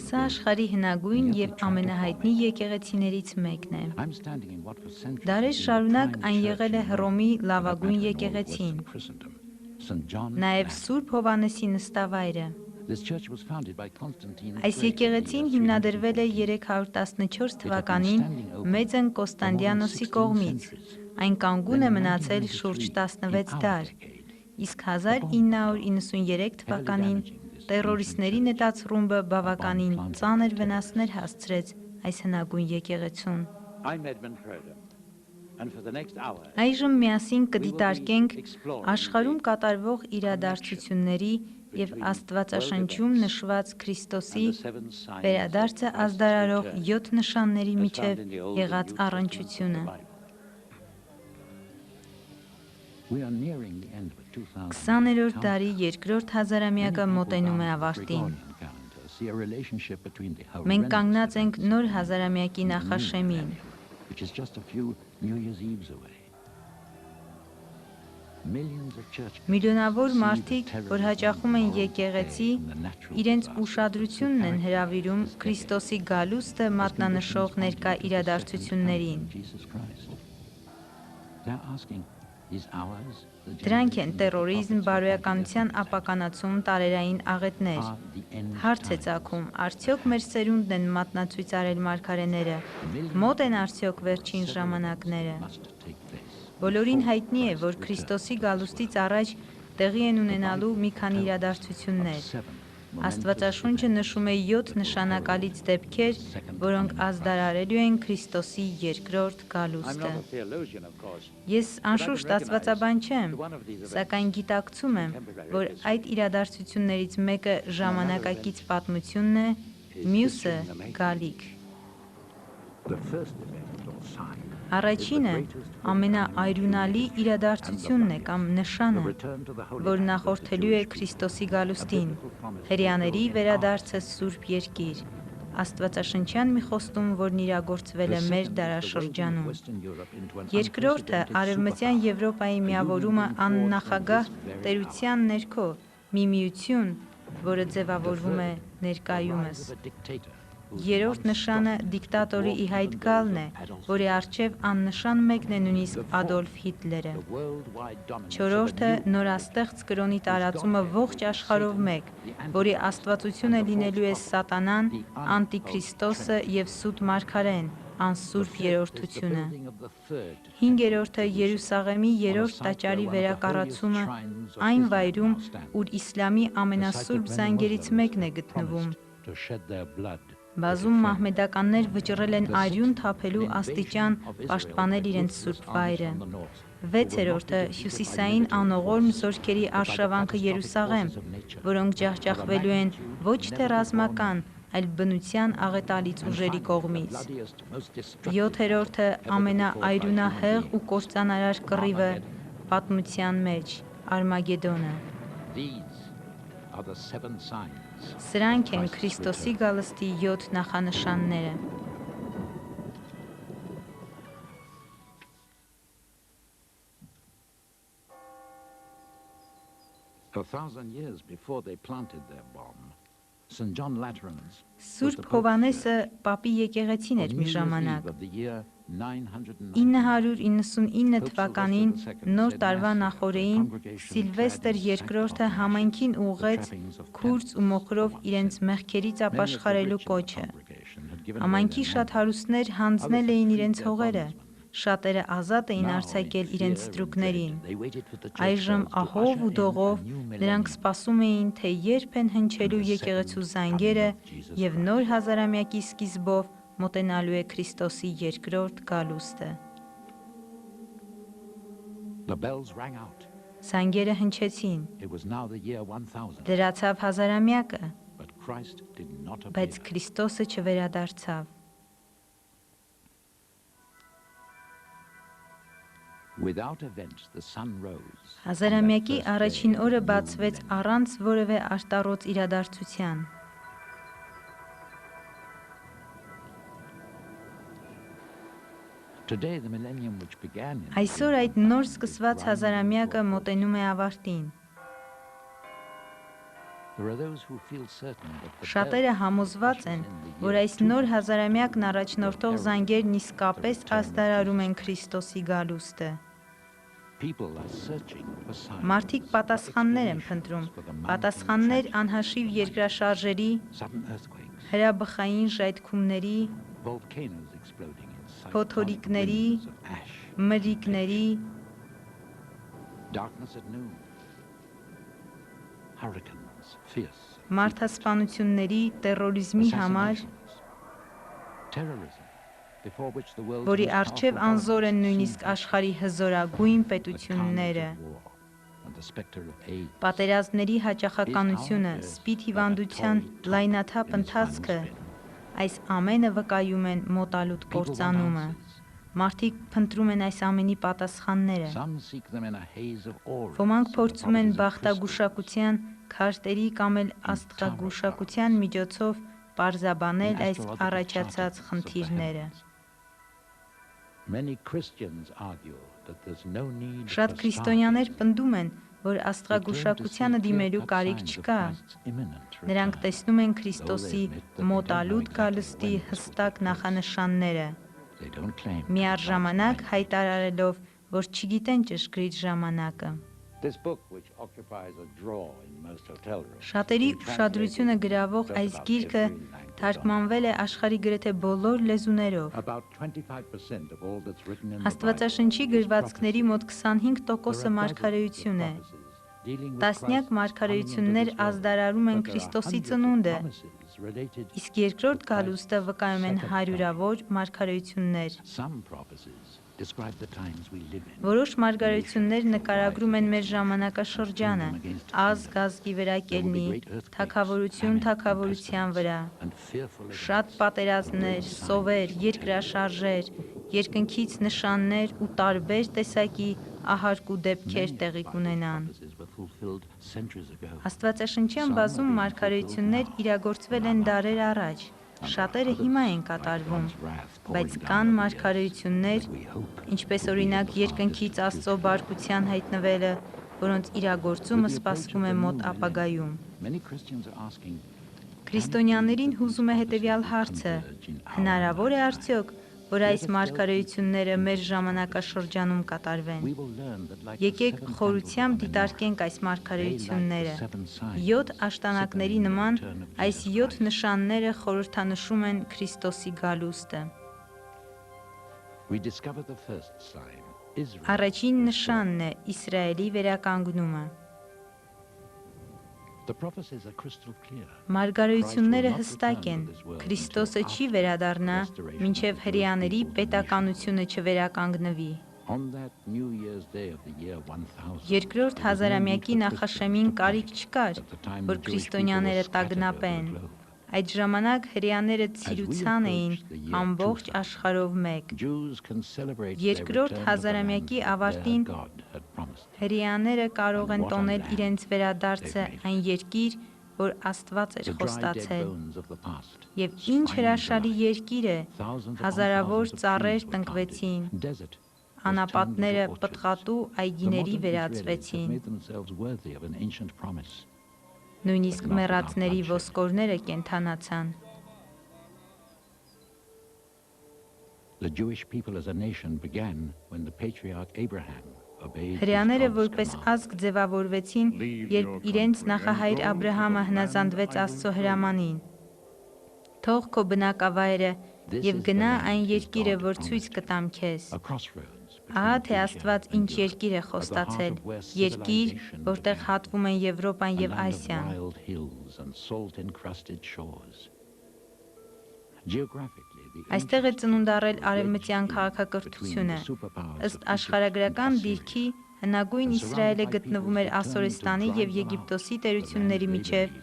Սա աշխարհի հնագույն եւ ամենահայտնի եկեղեցիներից մեկն է։ Դարեր շարունակ այն եղել է Հռոմի լավագույն եկեղեցին, նաեւ Սուրբ Հովհաննեսի նստավայրը։ Այս եկեղեցին հիմնադրվել է 314 թվականին Մեծն Կոստանդիանոսի կողմից։ Այն կանգուն է մնացել շուրջ 16 դար, իսկ 1993 թվականին տերորիստների նետած ռումբը բավականին ծանր վնասներ հասցրեց այս հնագույն եկեղեցուն։ Այժմ միասին կդիտարկենք աշխարհում կատարվող իրադարձությունների եւ Աստվածաշնչում նշված Քրիստոսի վերադարձը ազդարարող 7 նշանների միջև եղած առնչությունը։ 20-րդ դարի երկրորդ հազարամյակը մոտենում է ավարտին։ Մենք կանգնած ենք նոր հազարամյակի նախաշեմին։ Միլիոնավոր մարդիկ, որ հաճախում են եկեղեցի, իրենց ուշադրությունն են հրավիրում Քրիստոսի գալուստը մատնանշող ներկա իրադարձություններին։ Դրանք են տերորիզմ, բարոյականության ապականացում, տարերային աղետներ։ Հարց է ծագում, արդյոք մեր սերունդն են մատնացույց արել մարգարեները, մոտ են արդյոք վերջին ժամանակները։ Բոլորին հայտնի է, որ Քրիստոսի գալուստից առաջ տեղի են ունենալու մի քանի իրադարձություններ։ Աստվածաշունչը նշում է 7 նշանակալից դեպքեր, որոնք ազդարարելու են Քրիստոսի երկրորդ գալուստը։ Ես անշուշտ աստվածաբան չեմ, սակայն գիտակցում եմ, որ այդ իրադարձություններից մեկը ժամանակակից պատմությունն է, մյուսը գալիք։ Առաջինը ամենաայրունալի իրադարձությունն է կամ նշանը, որ նախորդելու է Քրիստոսի գալուստին, հրեաների վերադարձը Սուրբ Երկիր, աստվածաշնչյան մի խոստում, որն իրագործվել է մեր դարաշրջանում։ Երկրորդը արևմտյան Եվրոպայի միավորումը աննախագահ տերության ներքո, մի միություն, որը ձևավորվում է ներկայումս։ Երրորդ նշանը դիկտատորի ի հայտ գալն է, որի առջև աննշան մեկն է նույնիսկ Ադոլֆ Հիտլերը։ Չորրորդը նորաստեղծ կրոնի տարածումը ողջ աշխարհով մեկ, որի աստվածությունը լինելու է Սատանան, Անտիքրիստոսը եւ սուտ մարգարեն, անսուրբ երրորդությունը։ Հինգերորդը Երուսաղեմի երրորդ տաճարի վերակառուցումը այն վայրում, ուր իսլամի ամենասուրբ զանգերից մեկն է գտնվում։ Բազում մահմեդականներ վճռել են արյուն թափելու աստիճան պաշտպանել իրենց սուրբ վայրը։ Վեցերորդը հյուսիսային անողորմ զորքերի արշավանքը Երուսաղեմ, որոնք ջախջախվելու են ոչ թե ռազմական, այլ բնության աղետալից ուժերի կողմից։ Յոթերորդը ամենաայրունահեղ ու կործանարար կռիվը պատմության մեջ, Արմագեդոնը։ Սրանք են Քրիստոսի գալստի 7 նախանշանները։ Սուրբ Հովհաննեսը պապի եկեղեցին էր մի ժամանակ։ 999 թվականին նոր տարվա նախօրեին Սիլվեստր II համայնքին ուղղեց քուրձ ու մոխրով իրենց մեղքերից ապաշխարելու կոչը։ Համայնքի շատ հարուստներ հանձնել էին իրենց հողերը, շատերը ազատ էին արձակել իրենց ստրուկներին։ Այժմ ահով ու դողով նրանք սպասում էին, թե երբ են հնչելու եկեղեցու զանգերը և նոր հազարամյակի սկիզբով մոտենալու է Քրիստոսի երկրորդ գալուստը։ Զանգերը հնչեցին։ Լրացավ հազարամյակը, բայց Քրիստոսը չվերադարձավ։ Հազարամյակի առաջին օրը բացվեց առանց որևէ արտառոց իրադարձության։ Այսօր այդ նոր սկսված հազարամյակը մոտենում է ավարտին։ Շատերը համոզված են, որ այս նոր հազարամյակն առաջնորդող զանգերն իսկապես ազդարարում են Քրիստոսի գալուստը։ Մարդիկ պատասխաններ են փնտրում, պատասխաններ անհաշիվ երկրաշարժերի, հրաբխային ժայթքումների, փոթորիկների, մրրիկների, մարդասպանությունների, տերորիզմի համար, որի առջև անզոր են նույնիսկ աշխարհի հզորագույն պետությունները։ Պատերազմների հաճախականությունը, սպիդ հիվանդության լայնաթափ ընթացքը, այս ամենը վկայում են մոտալուտ կործանումը։ Մարդիկ փնտրում են այս ամենի պատասխանները։ Ոմանք փորձում են բախտագուշակության, քարտերի կամ էլ աստղագուշակության միջոցով պարզաբանել այս առաջացած խնդիրները։ Շատ քրիստոնյաներ պնդում են, որ աստղագուշակությանը դիմելու կարիք չկա։ Նրանք տեսնում են Քրիստոսի մոտալուտ գալստի հստակ նախանշանները, միառժամանակ հայտարարելով, որ չգիտեն ճշգրիտ ժամանակը։ Շատերի ուշադրությունը գրավող այս գիրքը թարգմանվել է աշխարհի գրեթե բոլոր լեզուներով։ Աստվածաշնչի գրվածքների մոտ 25%-ը մարգարեություն է։ Տասնյակ մարգարեություններ ազդարարում են Քրիստոսի ծնունդը, իսկ երկրորդ գալուստը վկայում են հարյուրավոր մարգարեություններ։ Որոշ մարգարեություններ նկարագրում են մեր ժամանակաշրջանը, ազգ ազգի վրա կելնի, թագավորություն թագավորության վրա, շատ պատերազմներ, սովեր, երկրաշարժեր, երկնքից նշաններ ու տարբեր տեսակի ահարկու դեպքեր տեղի կունենան։ Աստվածաշնչյան բազում մարգարեություններ իրագործվել են դարեր առաջ, շատերը հիմա են կատարվում, բայց կան մարգարեություններ, ինչպես օրինակ երկնքից Աստծո բարկության հայտնվելը, որոնց իրագործումը սպասվում է մոտ ապագայում։ Քրիստոնյաներին հուզում է հետևյալ հարցը. հնարավոր է արդյոք, որ այս մարգարեությունները մեր ժամանակաշրջանում կատարվեն։ Եկեք խորությամբ դիտարկենք այս մարգարեությունները։ 7 աշտանակների նման այս 7 նշանները խորհրդանշում են Քրիստոսի գալուստը։ Առաջին նշանն է Իսրայելի վերականգնումը։ Մարգարեությունները հստակ են, Քրիստոսը չի վերադառնա, մինչև հրեաների պետականությունը չվերականգնվի։ Երկրորդ հազարամյակի նախաշեմին կարիք չկար, որ քրիստոնյաները տագնապեն։ Այդ ժամանակ հրեաները ցիրուցան էին ամբողջ աշխարհով մեկ։ Երկրորդ հազարամյակի ավարտին հրեաները կարող են տոնել իրենց վերադարձը այն երկիր, որ Աստված էր խոստացել։ Եվ ինչ հրաշալի երկիր է, հազարավոր ծառեր տնկվեցին, անապատները պտղատու այգիների վերածվեցին։ Նույնիսկ մեռածների ոսկորները կենդանացան։ Հրեաները որպես ազգ ձևավորվեցին, երբ իրենց նախահայր Աբրահամը հնազանդվեց Աստծո հրամանին։ Թող քո բնակավայրը և գնա այն երկիրը, որ ցույց կտամ քեզ։ Ահա թե Աստված ինչ երկիր է խոստացել, երկիր, որտեղ հատվում են Եվրոպան և Ասիան։ Այստեղ է ծնունդ առել արևմտյան քաղաքակրթությունը։ Ըստ աշխարհագրական դիրքի, հնագույն Իսրայելը գտնվում էր Ասորստանի և Եգիպտոսի տերությունների միջև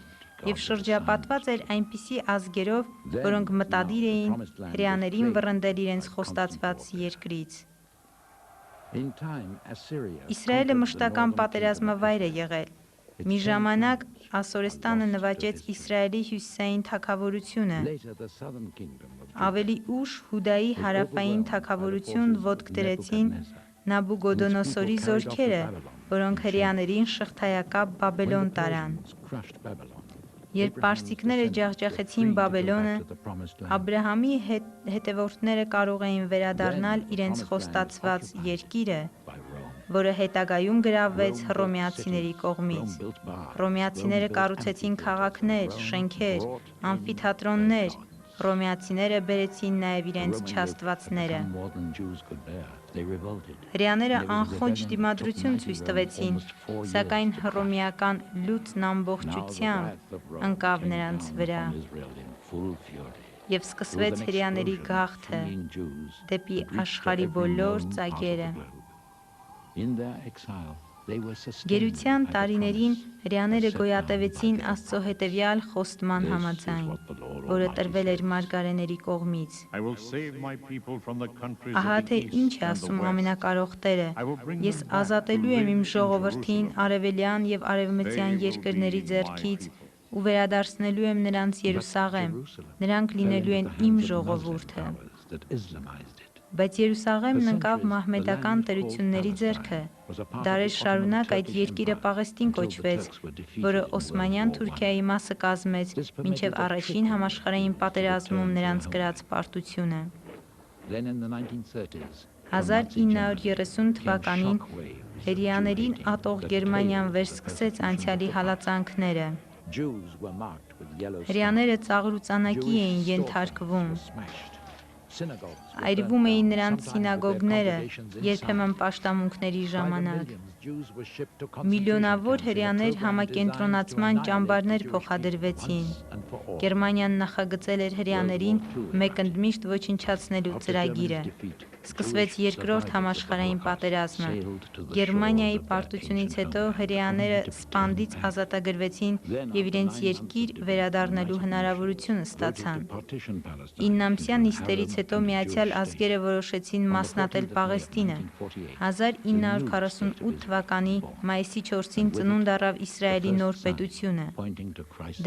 և շրջապատված էր այնպիսի ազգերով, որոնք մտադիր էին հրեաներին վռնդել իրենց խոստացված երկրից։ Իսրայելը մշտական պատերազմավայր է եղել։ Մի ժամանակ Ասորստանը նվաճեց Իսրայելի հյուսիսային թագավորությունը։ Ավելի ուշ Հուդայի հարավային թագավորություն ոտք դրեցին Նաբուգոդոնոսորի զորքերը, որոնք հրեաներին շղթայակապ Բաբելոն տարան։ Երբ պարսիկները ջախջախեցին Բաբելոնը, Աբրահամի հետևորդները կարող էին վերադառնալ իրենց խոստացված երկիրը, որը հետագայում գրավվեց հռոմեացիների կողմից։ Հռոմեացիները կառուցեցին քաղաքներ, շենքեր, ամֆիթատրոններ, հռոմեացիները բերեցին նաև իրենց չաստվածները։ Հրեաները անխոնջ դիմադրություն ցույց տվեցին, սակայն հռոմեական լուծն ամբողջությամբ ընկավ նրանց վրա, եւ սկսվեց հրեաների գաղթը դեպի աշխարհի բոլոր ծագերը։ Գերության տարիներին հրեաները գոյատևեցին Աստծո հետևյալ խոստման համաձայն, որը տրվել էր մարգարեների կողմից։ Ահա թե ինչ է ասում Ամենակարող Տերը. Ես ազատելու եմ իմ ժողովրդին արևելյան եւ արևմտյան երկրների ձեռքից ու վերադարձնելու եմ նրանց Երուսաղեմ, նրանք լինելու են իմ ժողովուրդը։ Բայց Երուսաղեմն ընկավ մահմեդական տերությունների ձեռքը։ Դարեր շարունակ այդ երկիրը Պաղեստին կոչվեց, որը Օսմանյան Թուրքիայի մասը կազմեց մինչև առաջին համաշխարհային պատերազմում նրանց կրած պարտությունը։ 1930 թվականին հրեաներին ատող Գերմանիան վերսկսեց անցյալի հալածանքները։ Հրեաները ծաղրուծանակի էին ենթարկվում։ Այրվում էին նրանց սինագոգները, երբեմն պաշտամունքների ժամանակ։ Միլիոնավոր հրեաներ համակենտրոնացման ճամբարներ փոխադրվեցին։ Գերմանիան նախագծել էր հրեաներին մեկընդմիշտ ոչնչացնելու ծրագիրը։ Սկսվեց երկրորդ համաշխարհային պատերազմը։ Գերմանիայի պարտությունից հետո հրեաները սպանդից ազատագրվեցին եւ իրենց երկիր վերադառնալու հնարավորությունը ստացան։ 9-ամսյա նիստերից հետո Միացյալ Ազգերը որոշեցին մասնատել Պաղեստինը։ 1948 թվականի մայիսի 4-ին ծնունդ առավ Իսրայելի նոր պետությունը։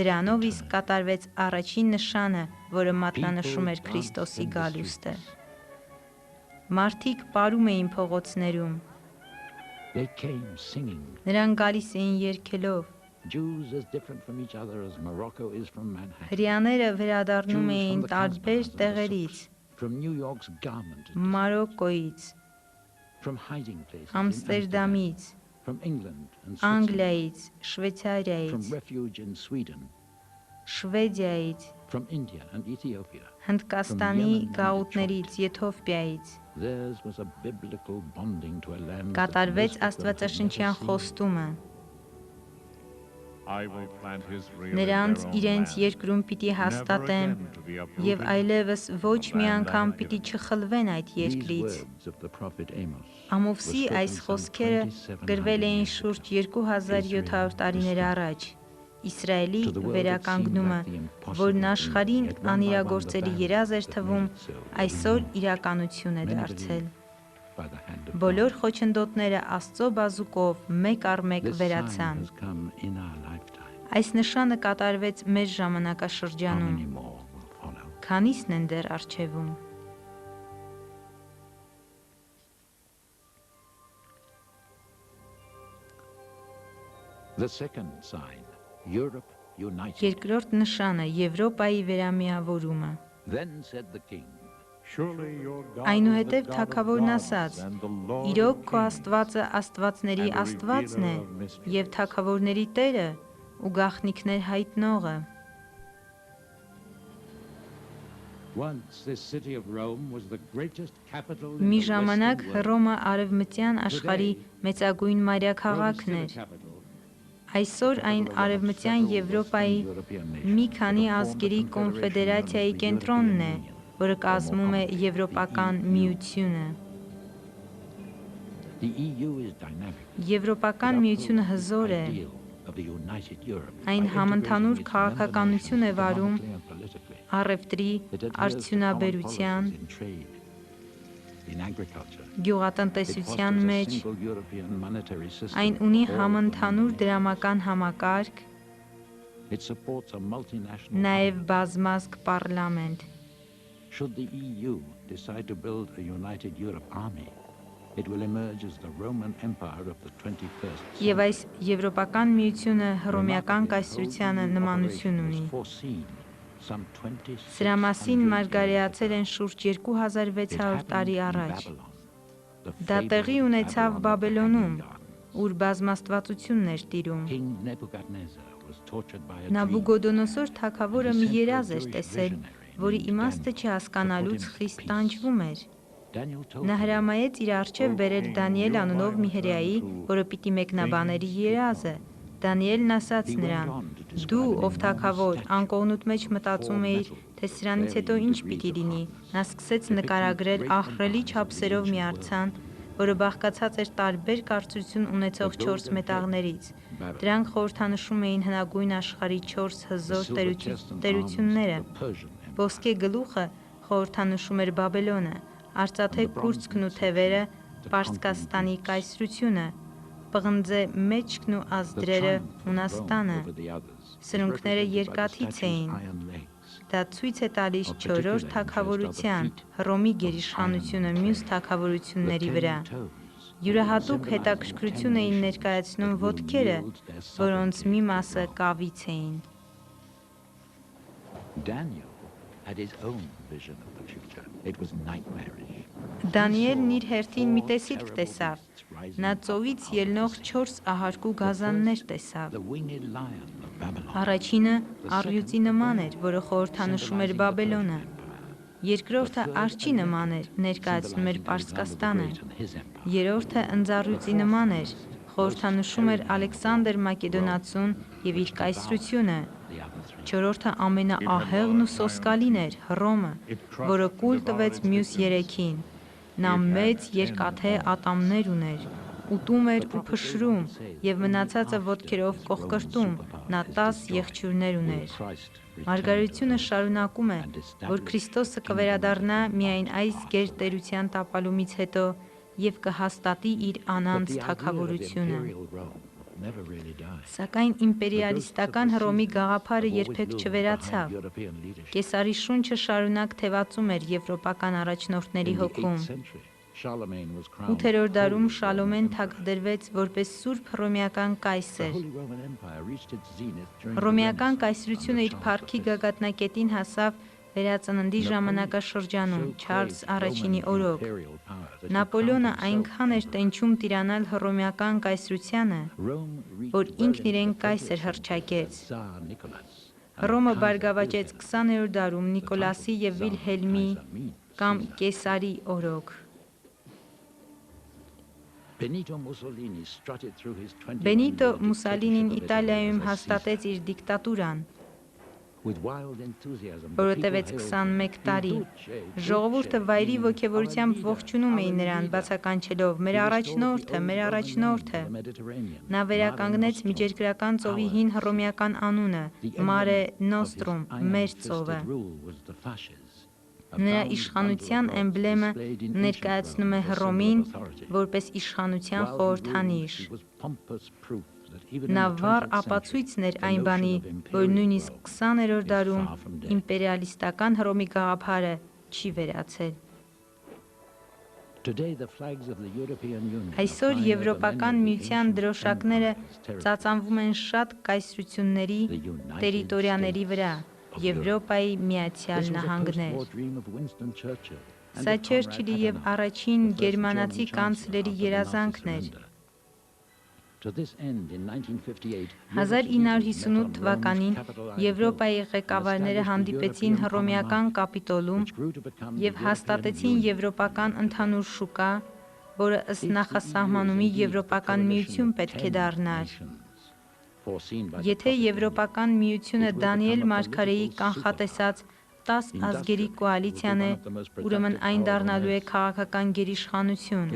Դրանով իսկ կատարվեց առաջին նշանը, որը մատնանշում էր Քրիստոսի գալուստը։ Մարդիկ պարում էին փողոցներում։ Նրանք գալիս էին երգելով։ Հրեաները վերադառնում էին տարբեր տեղերից՝ Մարոկկոյից, Ամստերդամից, Անգլիայից, Շվեյցարիայից, Շվեդիայից, Հնդկաստանի գաղութներից, Եթովպիայից։ Կատարվեց աստվածաշնչյան խոստումը։ Նրանց իրենց երկրում պիտի հաստատեմ և այլևս ոչ մի անգամ պիտի չխլվեն այդ երկրից։ Ամովսի այս խոսքերը գրվել էին շուրջ 2700 տարիներ առաջ։ Իսրայելի վերականգնումը, որն աշխարհին անիրագործելի երազ էր թվում, այսօր իրականություն է դարձել։ Բոլոր խոչընդոտները Աստծո բազուկով մեկ առ մեկ վերացան։ Այս նշանը կատարվեց մեր ժամանակաշրջանում։ Քանիսն են դեռ առջևում։ Երկրորդ նշանը Եվրոպայի վերամիավորումը։ Այնուհետև թագավորն ասաց. Իրոք քո Աստվածը աստվածների Աստվածն է և թագավորների Տերը ու գաղտնիքներ հայտնողը։ Մի ժամանակ Հռոմը արևմտյան աշխարհի մեծագույն մայրաքաղաքն էր։ Այսօր այն Արևմտյան Եվրոպայի մի քանի ազգերի կոնֆեդերացիայի կենտրոնն է, որը կազմում է Եվրոպական միությունը։ Եվրոպական միությունը հզոր է։ Այն համընդհանուր քաղաքականություն է վարում առևտրի, արդյունաբերության, գյուղատնտեսության մեջ, այն ունի համընդհանուր դրամական համակարգ, նաև բազմազգ պառլամենտ։ It will emerge as the Roman Empire of the 21st century. Եվ այս Եվրոպական միությունը հռոմեական կայսրությանը նմանություն ունի։ Սրա մասին մարգարեացել են շուրջ 2600 տարի առաջ։ Դա տեղի ունեցավ Բաբելոնում, ուր բազմաստվածությունն էր տիրում։ Նաբուգոդոնոսոր թագավորը մի երազ էր տեսել, որի իմաստը չհասկանալուց խիստ տանջվում էր։ Նա հրամայեց իր առջև բերել Դանիել անունով մի հրեայի, որը պիտի մեկնաբաների երազը։ Դանիելն ասաց նրան. «Դու, ով թագավոր, անկողնուդ մեջ մտածում էիր, թե սրանից հետո ինչ պիտի լինի»։ Նա սկսեց նկարագրել ահռելի չափսերով մի արձան, որը բաղկացած էր տարբեր կարծրություն ունեցող 4 մետաղներից։ Դրանք խորհրդանշում էին հնագույն աշխարհի 4 հզոր տերությունները։ Ոսկե գլուխը խորհրդանշում էր Բաբելոնը, արծաթե կուրծքն ու թևերը Պարսկաստանի կայսրությունը, պղնձե մեջքն ու ազդրերը Հունաստանը, սրունքները երկաթից էին։ Դա ցույց է տալիս 4-րդ թագավորության Հռոմի գերիշխանությունը մյուս թագավորությունների վրա։ Յուրահատուկ հետաքրքրություն էին ներկայացնում ոտքերը, որոնց մի մասը կավից էին։ Դանիելն իր հերթին մի տեսիլք տեսավ։ Նա ծովից ելնող 4 ահարկու գազաններ տեսավ։ Առաջինը առյուծի նման էր, որը խորհրդանշում էր Բաբելոնը։ Երկրորդը արջի նման էր, ներկայացնում էր Պարսկաստանը։ Երրորդը ընձառյուծի նման էր, խորհրդանշում էր Ալեքսանդր Մակեդոնացուն եւ իր կայսրությունը։ Չորրորդը ամենաահեղն ու սոսկալին էր, Հռոմը, որը կուլ տվեց մյուս երեքին։ Նա մեծ երկաթե ատամներ ուներ, ուտում էր ու փշրում եւ մնացածը ոտքերով կողկրտում, նա 10 եղջյուրներ ուներ։ Մարգարեությունը շարունակում է, որ Քրիստոսը կվերադառնա միայն այս գերտերության տապալումից հետո եւ կհաստատի իր անանց թագավորությունը։ Սակայն իմպերիալիստական Հռոմի գաղափարը երբեք չվերացավ։ Կեսարի շունչը շարունակ թևածում էր եվրոպական առաջնորդների հոգում։ 8-րդ դարում Շալոմեն թագադրվեց որպես Սուրբ Հռոմեական կայսր։ Հռոմեական կայսրությունը իր փառքի գագաթնակետին հասավ վերածննդի ժամանակաշրջանում Չարլզ I-ի օրոք։ Նապոլեոնը այնքան էր տենչում տիրանալ հռոմեական կայսրությանը, որ ինքն իրեն կայսր հռչակեց։ Հռոմը բարգավաճեց 20-րդ դարում Նիկոլասի և Վիլհելմի կամ Կեսարի օրոք։ Բենիտո Մուսոլինին Իտալիայում հաստատեց իր դիկտատուրան, որը տևեց 21 տարի։ Ժողովուրդը վայրի ոգևորությամբ ողջունում էին նրան, բացականչելով «Մեր առաջնորդը, մեր առաջնորդը»։ Նա վերականգնեց Միջերկրական ծովի հին հռոմեական անունը՝ Mare Nostrum, մեր ծովը։ Նրա իշխանության էմբլեմը ներկայացնում է Հռոմին որպես իշխանության խորհրդանիշ։ Նա վառ ապացույցն էր այն բանի, որ նույնիսկ 20-րդ դարում իմպերիալիստական Հռոմի գաղափարը չի վերացել։ Այսօր Եվրոպական միության դրոշակները ծածանվում են շատ կայսրությունների տերիտորիաների վրա։ Եվրոպայի Միացյալ Նահանգներ։ Սա Չերչիլի և առաջին գերմանացի կանցլերի երազանքն էր։ 1958 թվականին Եվրոպայի ղեկավարները հանդիպեցին Հռոմեական կապիտոլում և հաստատեցին Եվրոպական ընդհանուր շուկա, որը ըստ նախասահմանումի Եվրոպական միություն պետք է դառնար։ Եթե Եվրոպական միությունը Դանիել մարգարեի կանխատեսած 10 ազգերի կոալիցիան է, ուրեմն այն դառնալու է քաղաքական գերիշխանություն։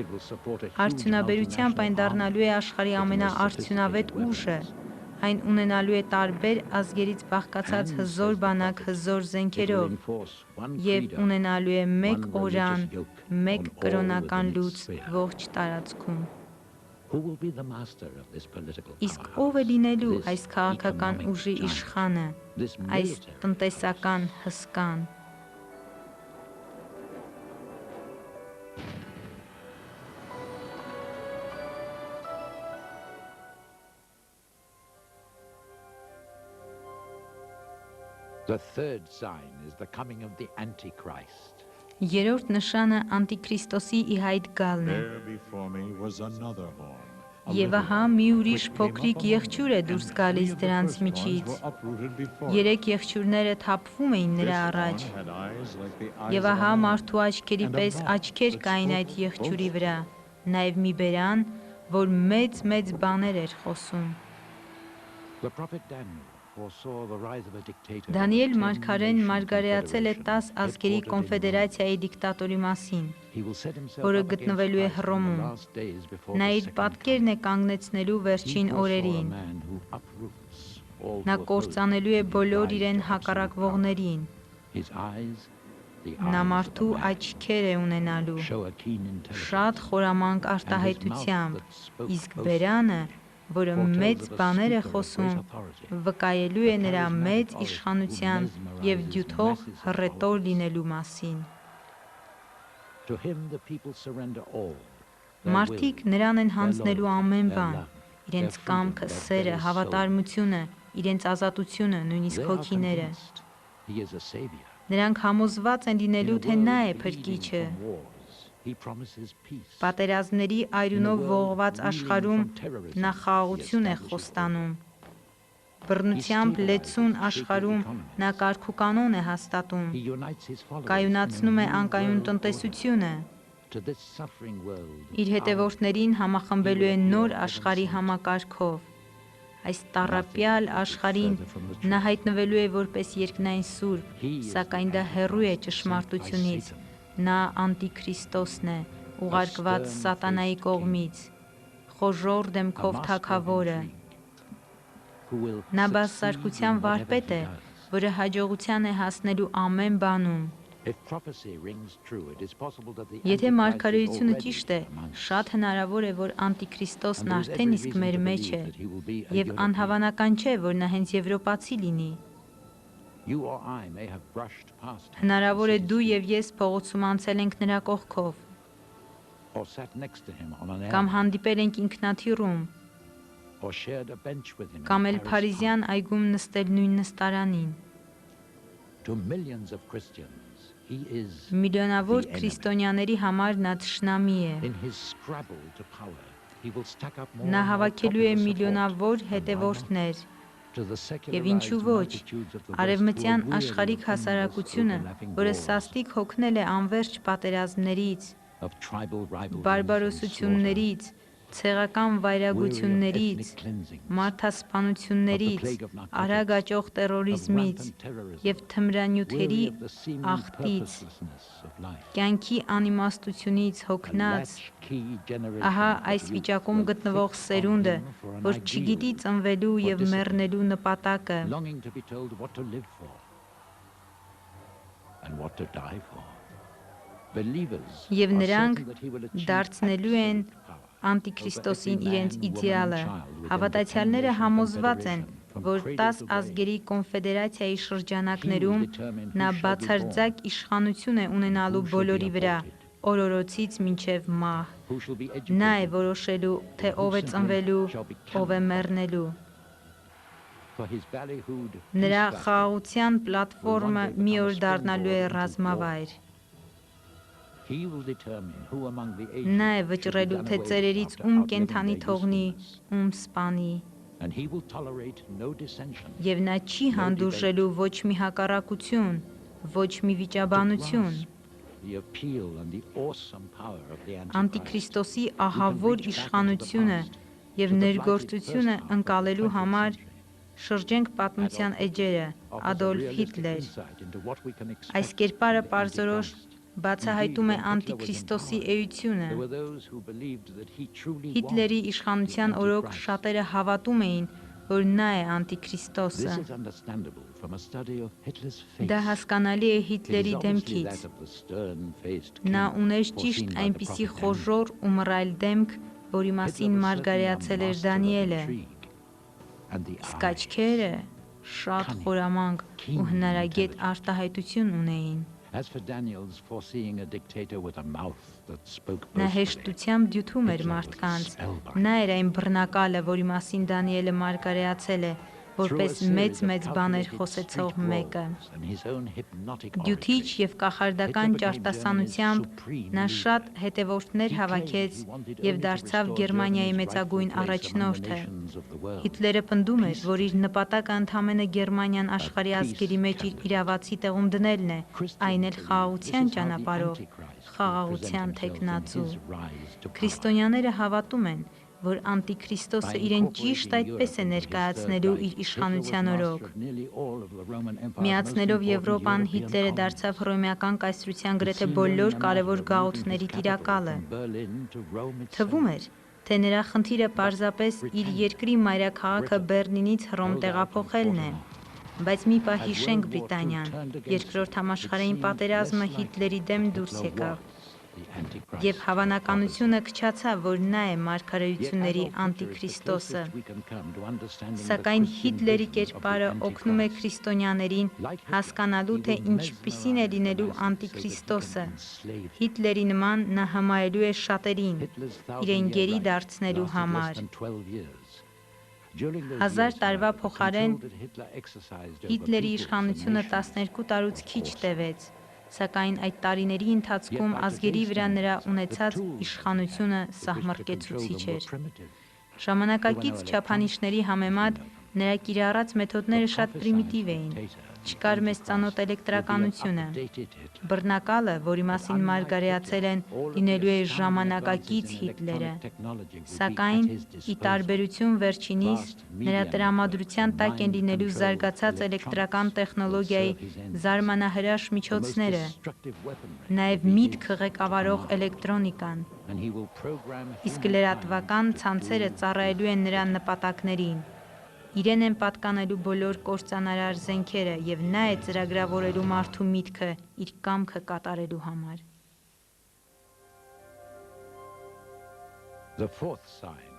Արդյունաբերությամբ այն դառնալու է աշխարհի ամենաարդյունավետ ուժը։ Այն ունենալու է տարբեր ազգերից բաղկացած հզոր բանակ հզոր զենքերով և ունենալու է մեկ օրան, մեկ կրոնական լուծ ողջ տարածքում։ Իսկ ով է լինելու այս քաղաքական ուժի իշխանը, այս տնտեսական հսկան։ The third sign is the coming of the Antichrist. Երրորդ նշանը անտիքրիստոսի ի հայտ գալն է։ There before me was another horn. a Եվ little ահա one, մի ուրիշ which came փոքրիկ up among եղջյուր է them, դուրս and գալիս three of the դրանց first horns միջից։ were uprooted before it. Երեք եղջյուրները թափվում էին This նրա horn առաջ։ had eyes like the eyes Եվ of a ահա man, մարդու աչքերի and a պես mouth աչքեր that կային spoke այդ եղջյուրի boastfully. վրա, նաև մի բերան, որ մեծ բաներ էր խոսում։ The prophet Daniel foresaw the rise of a dictator. Դանիել of a մարգարեն 10-nation մարգարեացել է 10 confederation ազգերի headquartered in կոնֆեդերացիայի դիկտատորի մասին, Rome. He will set himself որը up against գտնվելու է Christ in the Հռոմում։ last days before Նա the իր second պատկերն է coming. կանգնեցնելու He վերջին foresaw a օրերին։ man who uproots all Նա who oppose կործանելու է him and բոլոր rise իրեն to absolute հակառակվողներին։ power. His eyes, the Նա eyes of մարդու a man, աչքեր է ունենալու, show a keen intelligence. շատ խորամանկ արտահայտությամբ, իսկ բերանը, որը մեծ բաներ է խոսում, վկայելու է նրա մեծ իշխանության եւ դյութող հռետոր լինելու մասին։ To him the people surrender all. Մարդիկ նրան են հանձնելու ամեն բան, իրենց կամքը, սերը, հավատարմությունը, իրենց ազատությունը, նույնիսկ հոգիները։ He is a savior. Նրանք համոզված են լինելու, թե նա է փրկիչը։ He promises peace. Պատերազմների այրունով ողողված աշխարհում նա խաղաղություն է խոստանում։ Բռնությամբ լեցուն աշխարհում նա կարգուկանոն է հաստատում։ He unites his followers Կայունացնում է in a new անկայուն world տնտեսությունը։ order. To this suffering world, Իր հետևորդներին համախմբելու է նոր աշխարհի համակարգով։ Այս տառապյալ աշխարհին նա հայտնվելու է որպես երկնային սուրբ, սակայն դա հեռու է ճշմարտությունից։ Նա անտիքրիստոսն է, ուղարկված սատանայի կողմից, խոժոռ դեմքով թագավորը։ Նա բացասարկության վարպետ է, որը հաջողության է հասնելու ամեն բանում։ Եթե մարգարեությունը ճիշտ է, շատ հնարավոր է, որ անտիքրիստոսն արդեն իսկ մեր մեջ է, եւ անհավանական չէ, որ նա հենց եվրոպացի լինի։ Հնարավոր է դու եւ ես փողոցում անցել ենք նրա կողքով, կամ հանդիպել ենք ինքնաթիռում, կամ էլ Փարիզյան այգում նստել նույն նստարանին։ Միլիոնավոր քրիստոնյաների համար նա թշնամի է։ Նա հավաքելու է միլիոնավոր հետևորդներ, եւ ինչու ոչ, արևմտյան աշխարհիկ հասարակությունը, որը սաստիկ հոգնել է անverջ պատերազմներից, բարբարոսություններից, ցեղական վայրագություններից, մարդասպանություններից, արագ աճող տերորիզմից եւ թմրանյութերի աղտից, կյանքի անիմաստությունից հոգնած, ահա այս վիճակում գտնվող սերունդը, որ չգիտի ծնվելու եւ մեռնելու նպատակը, եւ նրանք դարձնելու են անտիքրիստոսին իրենց իդեալը։ Հավատացյալները համոզված են, որ 10 ազգերի կոնֆեդերացիայի շրջանակներում նա բացարձակ իշխանություն է ունենալու բոլորի վրա, օրորոցից մինչև մահ։ Նա է որոշելու, թե ով է ծնվելու, ով է մեռնելու։ Նրա խաղաղության պլատֆորմը մի օր դառնալու է ռազմավայր։ Նա է վճռելու, թե ծերերից ում կենդանի թողնի, ում սպանի։ Եվ նա չի հանդուրժելու ոչ մի հակառակություն, ոչ մի վիճաբանություն։ Անտիքրիստոսի ահավոր իշխանությունը եւ ներգործությունը ընկալելու համար շրջենք պատմության էջերը, Ադոլֆ Հիտլեր։ Այս կերպարը պարզորոշ բացահայտում է անտիքրիստոսի էությունը։ Հիտլերի իշխանության օրոք շատերը հավատում էին, որ նա է անտիքրիստոսը։ Դա հասկանալի է Հիտլերի դեմքից։ Նա ուներ ճիշտ այնպիսի խոժոռ ու մռայլ դեմք, որի մասին մարգարեացել էր Դանիելը։ Իսկ աչքերը շատ խորամանկ ու հնարագետ արտահայտություն ունեին։ Նա հեշտությամբ դյութում էր մարդկանց։ Նա էր այն բռնակալը, որի մասին Դանիելը մարգարեացել է, որպես մեծ բաներ խոսեցող մեկը։ Դյութիչ և կախարդական ճարտասանությամբ նա շատ հետևորդներ հավաքեց և դարձավ Գերմանիայի մեծագույն առաջնորդը։ Հիտլերը պնդում էր, որ իր նպատակը ընդամենը Գերմանիան աշխարհի ազգերի մեջ իր իրավացի տեղում դնելն է, այն էլ խաղաղության ճանապարհով, խաղաղության թեկնածու։ Քրիստոնյաները հավատում են, որ Անտիքրիստոսը իրեն ճիշտ այդպես է ներկայացնելու իր իշխանության օրոք։ Միացնելով Եվրոպան, Հիտլերը դարձավ հռոմեական կայսրության գրեթե բոլոր կարևոր գաղութների տիրակալը։ Թվում էր, թե նրա խնդիրը պարզապես իր երկրի մայրաքաղաքը Բեռլինից Հռոմ տեղափոխելն է։ Բայց մի պահ հիշենք Բրիտանիան, Երկրորդ համաշխարհային պատերազմը Հիտլերի դեմ դուրս եկավ, և հավանականությունը քչացավ, որ նա է մարգարեությունների Անտիքրիստոսը։ Սակայն Հիտլերի կերպարը օգնում է քրիստոնյաներին հասկանալու, թե ինչպիսին է լինելու Անտիքրիստոսը։ Հիտլերի նման նա հմայելու է շատերին, իրեն գերի դարձնելու համար։ 1000 տարվա փոխարեն Հիտլերի իշխանությունը 12 տարուց քիչ տևեց, սակայն այդ տարիների ընթացքում ազգերի վրա նրա ունեցած իշխանությունը սահմռկեցուցիչ էր։ Ժամանակակից չափանիշների համեմատ նրա կիրառած մեթոդները շատ պրիմիտիվ էին։ Չկար մեզ ծանոթ էլեկտրականությունը։ Բռնակալը, որի մասին մարգարեացել են, լինելու է ժամանակակից Հիտլերը։ Սակայն, ի տարբերություն վերջինիս, նրա տրամադրության տակ են լինելու զարգացած էլեկտրական տեխնոլոգիայի զարմանահրաշ միջոցները, նաև միտքը ղեկավարող էլեկտրոնիկան։ Իսկ լրատվական ցանցերը ծառայելու են նրա նպատակներին։ Իրեն են պատկանելու բոլոր կործանարար զենքերը, և նա է ծրագրավորելու մարդու միտքը իր կամքը կատարելու համար։ The fourth sign,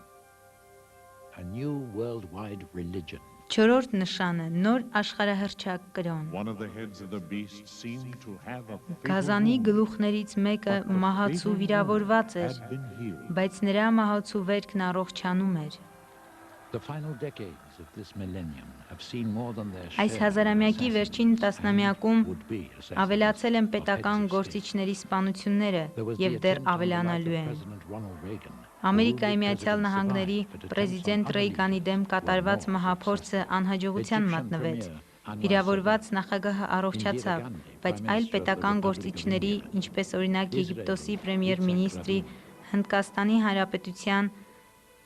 a new worldwide religion. Չորրորդ նշանը նոր աշխարհահռչակ կրոն։ One of the heads of the beast seemed to have a fatal Գազանի wound, գլուխներից մեկը but the մահացու fatal վիրավորված wound էր, had been healed. բայց նրա մահացու վերքն առողջանում էր։ The final decades of this millennium have seen more than their Այս share of հազարամյակի վերջին assassinations տասնամյակում and would-be assassinations ավելացել են of պետական heads of state. գործիչների սպանությունները There was և the դեռ attempt on the life ավելանալու of են։ President Ronald Reagan, who Ամերիկայի ruled Միացյալ President Նահանգների survived, but attempts on պրեզիդենտ other Ռեյգանի դեմ leaders կատարված were more մահափորձը successful. անհաջողության Egyptian մատնվեց։ Premier Anwar Վիրավորված Sadat, նախագահը առողջացավ, Indira Gandhi, բայց Prime այլ Minister of the պետական Republic of գործիչների, India, ինչպես օրինակ Եգիպտոսի Israel, պրեմիեր-մինիստրի, Yitzhak Rabin, Հնդկաստանի Հանրապետության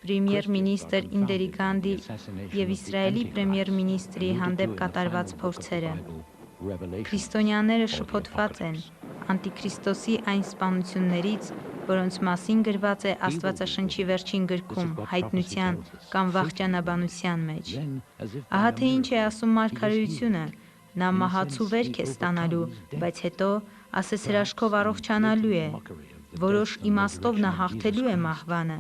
պրեմիեր-մինիստր Ինդիրի Գանդի և Իսրայելի պրեմիեր-մինիստրի հանդեպ կատարված փորձերը։ Քրիստոնյաները շփոթված են Անտիքրիստոսի այն սպանություններից, որոնց մասին գրված է Աստվածաշնչի վերջին գրքում, Հայտնության կամ Վախճանաբանության մեջ։ Ահա թե ինչ է ասում մարգարեությունը. նա մահացու վերք է ստանալու, բայց հետո ասես առողջանալու է։ Որոշ իմաստով նա հաղթելու է մահվանը։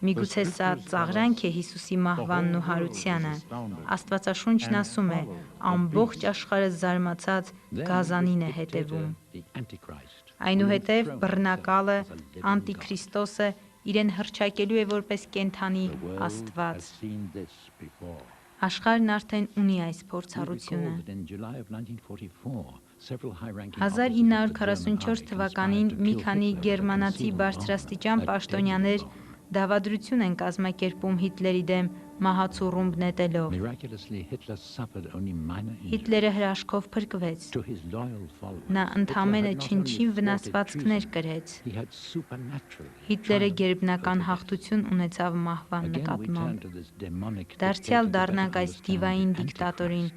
Միգուցե սա ծաղրանք է Հիսուսի մահվանն ու հարությանը։ Աստվածաշունչն ասում է. ամբողջ աշխարհը զարմացած գազանին է հետևում։ Այնուհետև բռնակալը, Անտիքրիստոսը իրեն հռչակելու է որպես կենդանի Աստված։ Աշխարհն արդեն ունի այս փորձառությունը։ 1944 թվականին մի քանի գերմանացի բարձրաստիճան պաշտոնյաներ դավադրություն են կազմակերպում Հիտլերի դեմ մահացու ռումբ նետելով։ Հիտլերը հրաշքով փրկվեց։ Նա ընդամենը չնչին վնասվածքներ կրեց։ Հիտլերը գերբնական հաղթություն ունեցավ մահվան նկատմամբ։ Դարձյալ դառնանք այս դիվային դիկտատորին,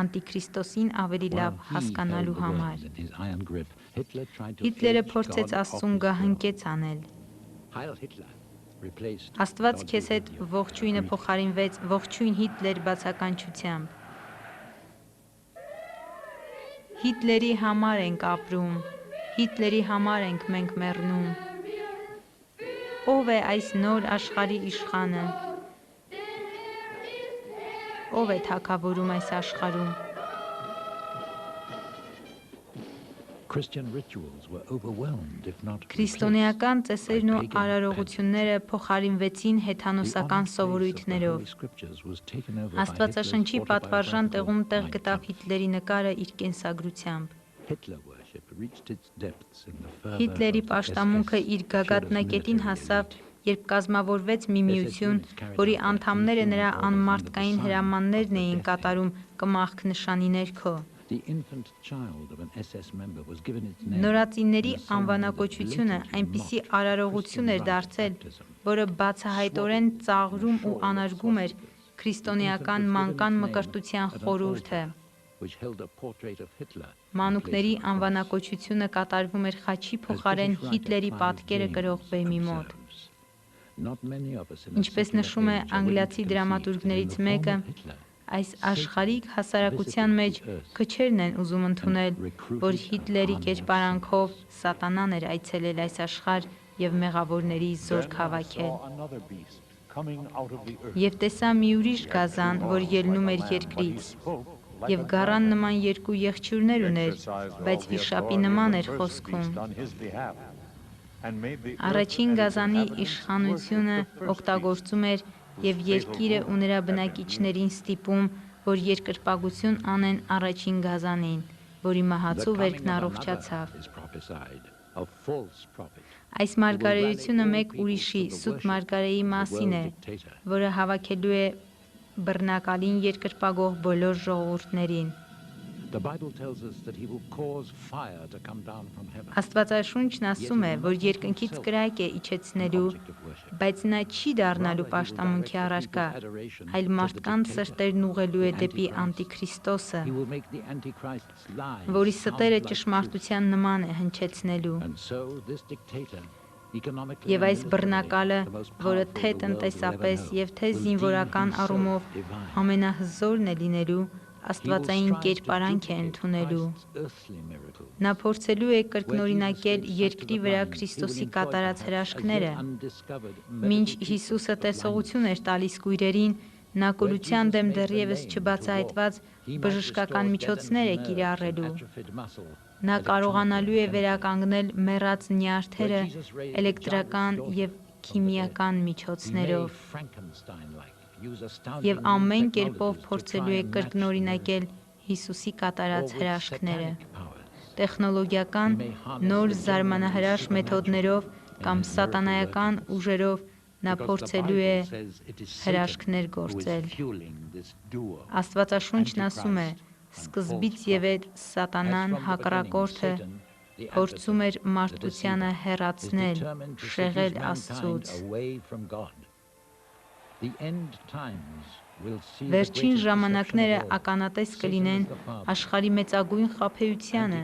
Անտիքրիստոսին ավելի լավ հասկանալու համար։ Հիտլերը փորձեց Աստծուն գահընկեց անել։ Աստված քեզ հետ ողջույնը փոխարինվեց ողջույն Հիտլեր բացականչությամբ։ Հիտլերի համար ենք ապրում, Հիտլերի համար ենք մենք մեռնում։ Ո՞վ է այս նոր աշխարհի իշխանը։ Ո՞վ է թագավորում այս աշխարհում։ Christian rituals were overwhelmed, if not Քրիստոնեական ծեսերն ու արարողությունները փոխարինվեցին հեթանոսական սովորույթներով։ Աստվածաշնչի պատվարժան տեղում տեղ գտավ Հիտլերի նկարը իր կենսագրությամբ։ Հիտլերի պաշտամունքը իր գագաթնակետին հասավ, երբ կազմավորվեց մի միություն, որի անդամները նրա անմարդկային հրամաններն էին կատարում կմախք նշանի ներքո։ Նորածինների անվանակոչությունը այնպիսի արարողություն էր դարձել, որը բացահայտորեն ծաղրում ու անարգում էր քրիստոնեական մանկան մկրտության խորհուրդը։ Մանուկների անվանակոչությունը կատարվում էր խաչի փոխարեն Հիտլերի պատկերը կրող բեմի մոտ։ Ինչպես նշում է անգլիացի դրամատուրգներից մեկը, այս աշխարհիկ հասարակության մեջ քչերն են ուզում ընդունել, որ Հիտլերի կերպարանքով սատանան էր այցելել այս աշխարհ եւ մեղավորների զորք հավաքել։ Եվ տեսա մի ուրիշ գազան, որ ելնում էր երկրից, եւ գառան նման երկու եղջյուրներ ուներ, բայց վիշապի նման էր խոսքում։ Առաջին գազանի իշխանությունը օգտագործում էր եւ երկիրը ու նրա բնակիչներին ստիպում, որ երկրպագություն անեն առաջին գազանին, որի մահացու վերքն առողջացավ։ Այս մարգարեությունը մեկ ուրիշի սուտ մարգարեի մասին է, որը հավաքելու է բռնակալին երկրպագող բոլոր ժողովուրդներին։ Աստվածաշունչն ասում է, որ երկնքից կրակ է իջեցնելու, բայց նա չի դառնալու պաշտամունքի առարկա, այլ մարդկանց սրտերն ուղղելու է դեպի անտիքրիստոսը, որի ստերը ճշմարտության նման է հնչեցնելու։ Եվ այս բռնակալը, որը թե տնտեսապես եւ թե զինվորական առումով ամենահզորն է լինելու, աստվածային կերպարանք է ընդունելու։ Նա փորձելու է կրկնօրինակել երկրի վրա Քրիստոսի կատարած հրաշքները։ Մինչ Հիսուսը տեսողություն էր տալիս կույրերին, նա կուրության դեմ դեռևս չբացահայտված բժշկական միջոցներ է կիրառելու։ Նա կարողանալու է վերականգնել մեռած նյարդերը էլեկտրական եւ քիմիական միջոցներով։ Եվ ամեն կերպով փորձելու է կրկնօրինակել Հիսուսի կատարած հրաշքները։ Տեխնոլոգիական նոր զարմանահրաշ մեթոդներով կամ սատանայական ուժերով նա փորձելու է հրաշքներ գործել։ Աստվածաշունչն ասում է. սկզբից եւ էլ սատանան հակառակորդը փորձում էր մարդկությանը հեռացնել, շեղել Աստծուց։ Վերջին ժամանակները ականատես կլինեն աշխարհի մեծագույն խաբեությանը,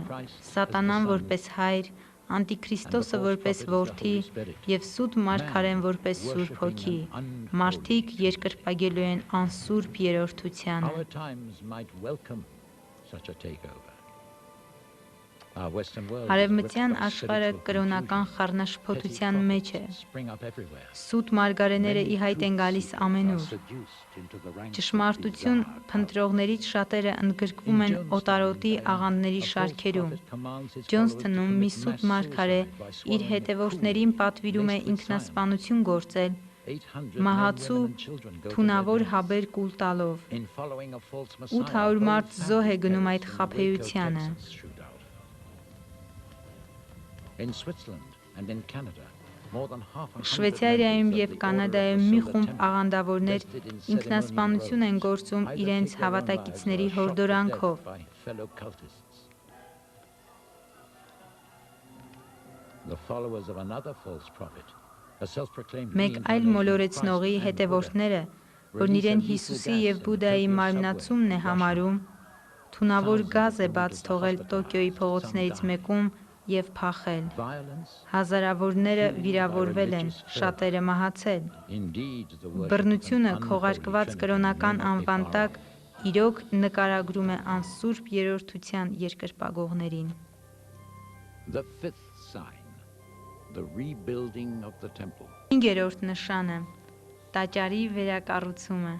սատանան որպես հայր, անտիքրիստոսը որպես որդի եւ սուտ մարգարեն որպես Սուրբ Հոգի։ Մարդիկ երկրպագելու են անսուրբ երրորդությանը։ Արևմտյան աշխարհը կրոնական խառնաշփոթության մեջ է։ Սուտ մարգարեները ի հայտ են գալիս ամենուր։ Ճշմարտություն փնտրողներից շատերը ընդգրկվում են օտարոտի աղանդների շարքերում։ Ջոնսթոնում մի սուտ մարգարե իր հետևորդներին պատվիրում է ինքնասպանություն գործել, մահացու թունավոր հաբեր կուլ տալով։ 800 մարդ զոհ է գնում այդ խաբեությանը։ Շվեյցարիայում եւ Կանադայում մի խումբ աղանդավորներ ինքնասպանություն են գործում իրենց հավատակիցների հորդորանքով։ Մեկ այլ մոլորեցնողի հետևորդները, որն իրեն Հիսուսի եւ Բուդդայի մարմնացումն է համարում, թունավոր գազ է բաց թողել Տոկիոյի փողոցներից մեկում եւ փախել։ Հազարավորները վիրավորվել են, շատերը մահացել։ Բռնությունը քողարկված կրոնական անվան տակ իրոք նկարագրում է անսուրբ երրորդության երկրպագողներին։ Հինգերորդ նշանը՝ տաճարի վերակառուցումը։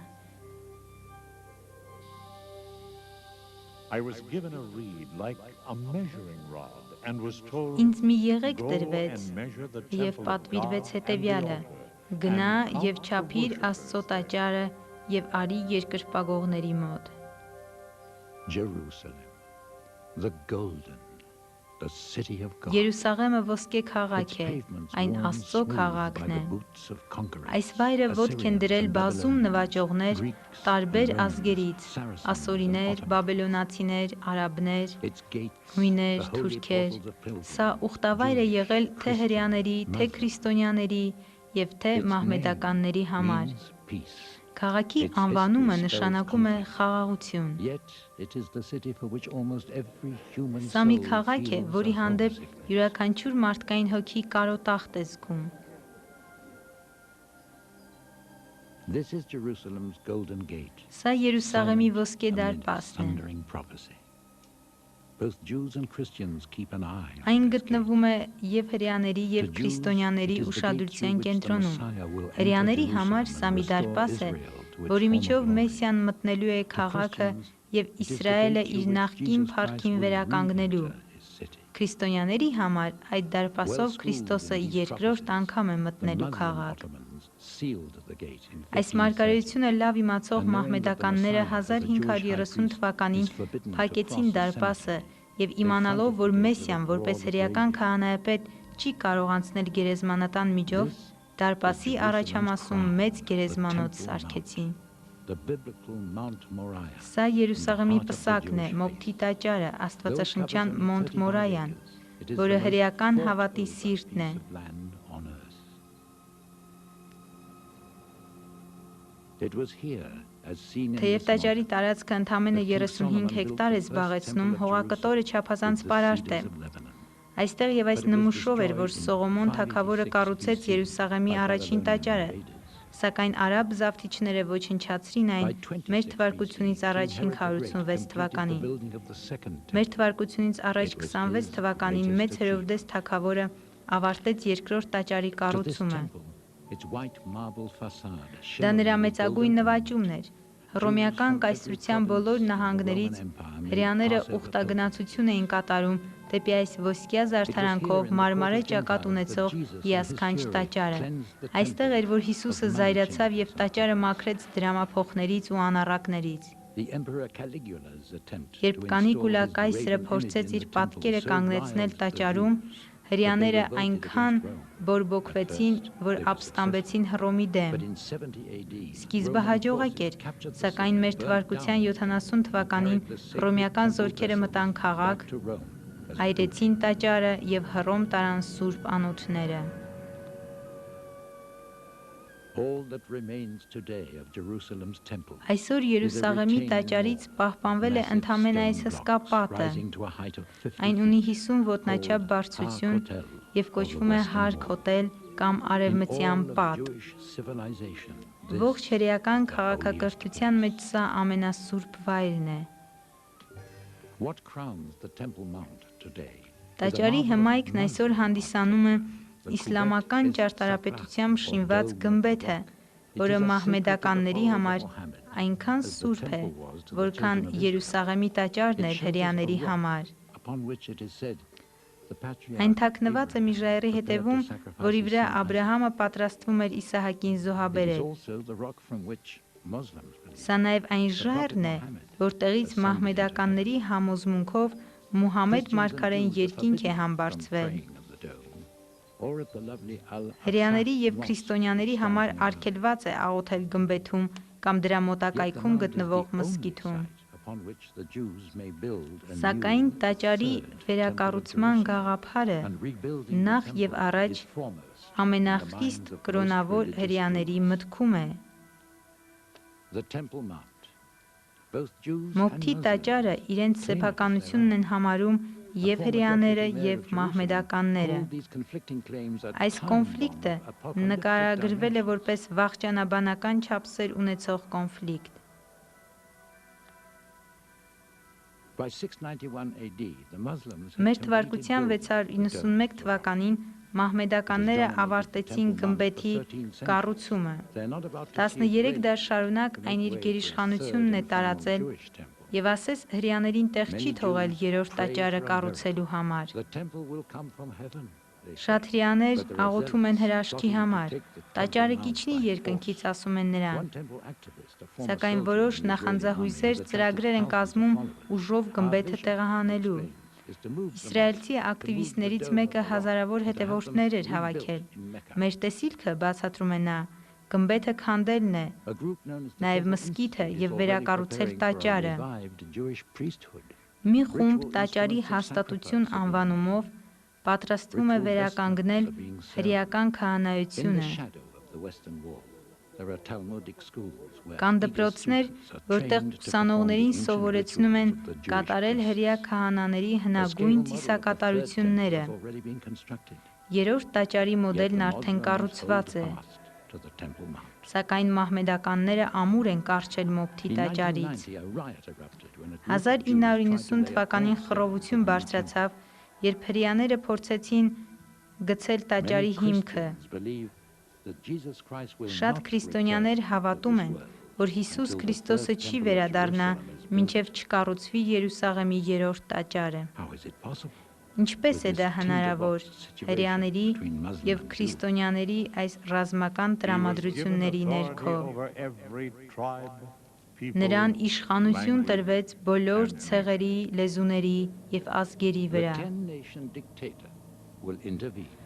I was given a reed like a measuring rod, and was told, Ինձ մի եղեք "Go տրվեց and measure the եւ temple of պատվիրվեց God and the հետեւյալը. altar, Գնա and come եւ to չափիր worship." Աստծո տաճարը եւ արի երկրպագողների մոտ։ Jerusalem, the golden, the city of God. Երուսաղեմը ոսկե Its քաղաք է, pavements այն worn Աստծո smooth by քաղաքն է։ the boots of conquerors, Այս վայրը ոտք են դրել Assyrians and բազում Babylonians, նվաճողներ, Greeks տարբեր and Romans, ազգերից, Saracens and ասորիներ, Ottomans. բաբելոնացիներ, արաբներ, Its gates, հույներ, the holy թուրքեր։ portals of pilgrims, Սա ուխտավայր է եղել թե Christian, հրեաների, թե Muslim. քրիստոնյաների եւ թե Its name մահմեդականների համար։ means peace. Քաղաքի Its անվանումը history նշանակում է spells խաղաղություն։ Yet it is the city for which almost every human Սա մի soul քաղաք է, feels որի a հանդեպ homesickness. յուրաքանչյուր մարդկային հոգի կարոտախտ է զգում։ This is Jerusalem's golden gate. Սա Երուսաղեմի silent ոսկե amid դարպասն է։ thundering prophecy. Both Jews and Christians keep an eye on Այն this gate. գտնվում է եւ հրեաների եւ To Jews, քրիստոնյաների it is the gate ուշադրության through which the կենտրոնում։ Messiah will enter Հրեաների Jerusalem համար and սա մի restore դարպաս է, Israel to its որի former միջով glory. Մեսիան մտնելու է քաղաքը Christians, եւ it is the Իսրայելը gate իր through which նախկին Jesus փառքին Christ will վերականգնելու։ re-enter his city. Քրիստոնյաների համար այդ դարպասով Well-schooled Քրիստոսը in these երկրորդ prophecies, անգամ է the մտնելու Muslim քաղաք։ Ottomans sealed the gate in Այս 1530. մարգարեությունը լավ իմացող And knowing that the մահմեդականները Messiah, as a Jewish high 1530 priest, թվականին is forbidden to փակեցին cross the դարպասը cemetery, եւ իմանալով, որ they Մեսիան fronted որպես the broad հրեական radius. քահանայապետ չի կարող անցնել գերեզմանատան միջով, This դարպասի was առաջամասում Jerusalem's մեծ crown, գերեզմանոց the Temple սարքեցին։ The biblical Mount Moriah. Սա Երուսաղեմի in the heart of the պսակն է, Jewish Մոկթի faith. տաճարը, Though it Աստվածաշնչյան covers only Մոնտ 35 Մորայան, acres, it is որը the most հրեական fought հավատի over սիրտն է։ piece of land on earth. It was here, as seen in Թեև this տաճարի model, տարածքը ընդամենը that King 35 Solomon հեկտար է built the first զբաղեցնում, temple of հողակտորը Jerusalem չափազանց with the պարարտ է։ cedars of Lebanon. Այստեղ եւ այս But it was նմուշով էր, որ destroyed in Սողոմոն թագավորը 586 կառուցեց BC Երուսաղեմի by առաջին Babylonian տաճարը, invaders. սակայն արաբ զավթիչները ոչնչացրին այն By 26 մեր թվարկությունից BC, առաջ King Herod the Great 586 completed the թվականին։ building of the second Մեր temple. թվարկությունից առաջ It was 26 his թվականին greatest մեծ Հերովդես թագավորը ավարտեց երկրորդ տաճարի To this կառուցումը։ temple, its white marble facade, Դա shimmering նրա with մեծագույն golden նվաճումն էր։ Հռոմեական կայսրության բոլոր նահանգներից հրեաները ուխտագնացություն էին կատարում դեպի այս ոսկյա զարդարանքով մարմարե ճակատ ունեցող հիասքանչ տաճարը։ Այստեղ էր, որ Հիսուսը զայրացավ եւ տաճարը մաքրեց դրամափոխներից ու անառակներից։ The Emperor Caligula's attempt Երբ to Կանիկուլա install his կայսրը graven փորձեց image in իր the պատկերը temple so կանգնեցնել riled the տաճարում, Jews հրեաները that they այնքան revolted against Rome. բորբոքվեցին, At որ first, they were ապստամբեցին Հռոմի դեմ։ But in 70 AD, Սկիզբը Roman հաջողակ forces էր, captured the սակայն city, մեր burnt թվարկության down 70 թվականին and carried the sacred հռոմեական temple զորքերը vessels մտան քաղաք, back to Rome as այրեցին տաճարը եւ Հռոմ տարան սուրբ անոթները։ All that remains today of Jerusalem's temple Այսօր Երուսաղեմի տաճարից պահպանվել է ընդամենը այս հսկա պատը։ Այն ունի 50 ոտնաչափ բարձրություն եւ կոչվում է Հարկ հոտել կամ Արևմտյան պատ։ Ողջ հրեական քաղաքակրթության մեջ սա ամենասուրբ վայրն է։ Տաճարի հմայքն այսօր հանդիսանում է իսլամական ճարտարապետությամբ շինված գմբեթը, որը մահմեդականների համար այնքան սուրբ է, որքան Երուսաղեմի տաճարն էր հրեաների համար։ Այն թաքնված է մի ժայռի հետևում, որի վրա Աբրահամը պատրաստվում էր Իսահակին զոհաբերել։ Սա նաև այն ժայռն է, որտեղից մահմեդականների համոզմունքով Մուհամեդ մարգարեն երկինք է համբարձվել։ Հրեաների եւ քրիստոնյաների համար արգելված է աղոթել գմբեթում կամ դրա մոտակայքում գտնվող մզկիթում։ Սակայն տաճարի վերակառուցման գաղափարը նախ եւ առաջ ամենախիստ կրոնավոր հրեաների մտքում է։ Մոկթի տաճարը իրենց սեփականությունն են համարում եւ հրեաները եւ մահմեդականները։ Այս կոնֆլիկտը նկարագրվել է որպես վախճանաբանական չափսեր ունեցող կոնֆլիկտ։ Մեր թվարկության 691 թվականին մահմեդականները ավարտեցին գմբեթի կառուցումը։ 13 դար շարունակ այն իր գերիշխանությունն է տարածել Եվ ասես հրեաներին տեղ չի թողել երրորդ տաճարը կառուցելու համար։ The temple will come from heaven. they say. Շատ հրեաներ But the աղոթում են results հրաշքի plotting to համար։ take the temple Տաճարը now կիջնի by երկնքից, force. ասում են նրան։ One temple activist, a former Սակայն soldier որոշ in the Israeli նախանձահույսեր army, has ծրագրեր են attracted կազմում thousands of followers. ուժով Our գմբեթը mission, տեղահանելու։ he explains, is to move the Իսրայելցի masses, to move the ակտիվիստներից dome մեկը of the rock, հազարավոր and to have them հետևորդներ էր rebuilt հավաքել։ in Mecca. Մեր տեսիլքը, բացատրում է նա, գմբեթը քանդելն է, A group known as the նաև Temple մզկիթը Institute is եւ already վերակառուցել preparing for a տաճարը։ revived Jewish priesthood. Մի խումբ Ritual տաճարի instruments of հաստատություն sacrifice are being անվանումով պատրաստվում է Ritual վերականգնել vestments are being sold. հրեական In the քահանայությունը։ shadow of the Western Wall, there are Talmudic schools where Կան eager դպրոցներ, students are որտեղ trained to perform the ուսանողներին ancient սովորեցնում են rituals of the Jewish կատարել priests. հրեա քահանաների A scale հնագույն model of the third temple ծիսակատարությունները։ has already been constructed. Երրորդ տաճարի Yet մոդելն the արդեն moderns կառուցված hold է, fast to the Temple Mount. սակայն մահմեդականները ամուր են կառչել Մոբթի In տաճարից։ 1990, a riot erupted when a group of Jews tried to 1990 lay a թվականին false խռովություն stone on the բարձրացավ, երբ հրեաները փորձեցին գցել տաճարի Many հիմքը։ Christians believe that Jesus Christ will Շատ not քրիստոնյաներ return to հավատում this են, world որ Հիսուս until the Քրիստոսը third չի temple of վերադառնա, Jerusalem is built. մինչև չկառուցվի Երուսաղեմի երրորդ տաճարը։ How is it possible? Ինչպես է դա հնարավոր հրեաների եւ քրիստոնյաների այս ռազմական տրամադրությունների ներքո։ Նրան իշխանություն տրվեց բոլոր ցեղերի, լեզուների եւ ազգերի The վրա։ 10-nation dictator will intervene.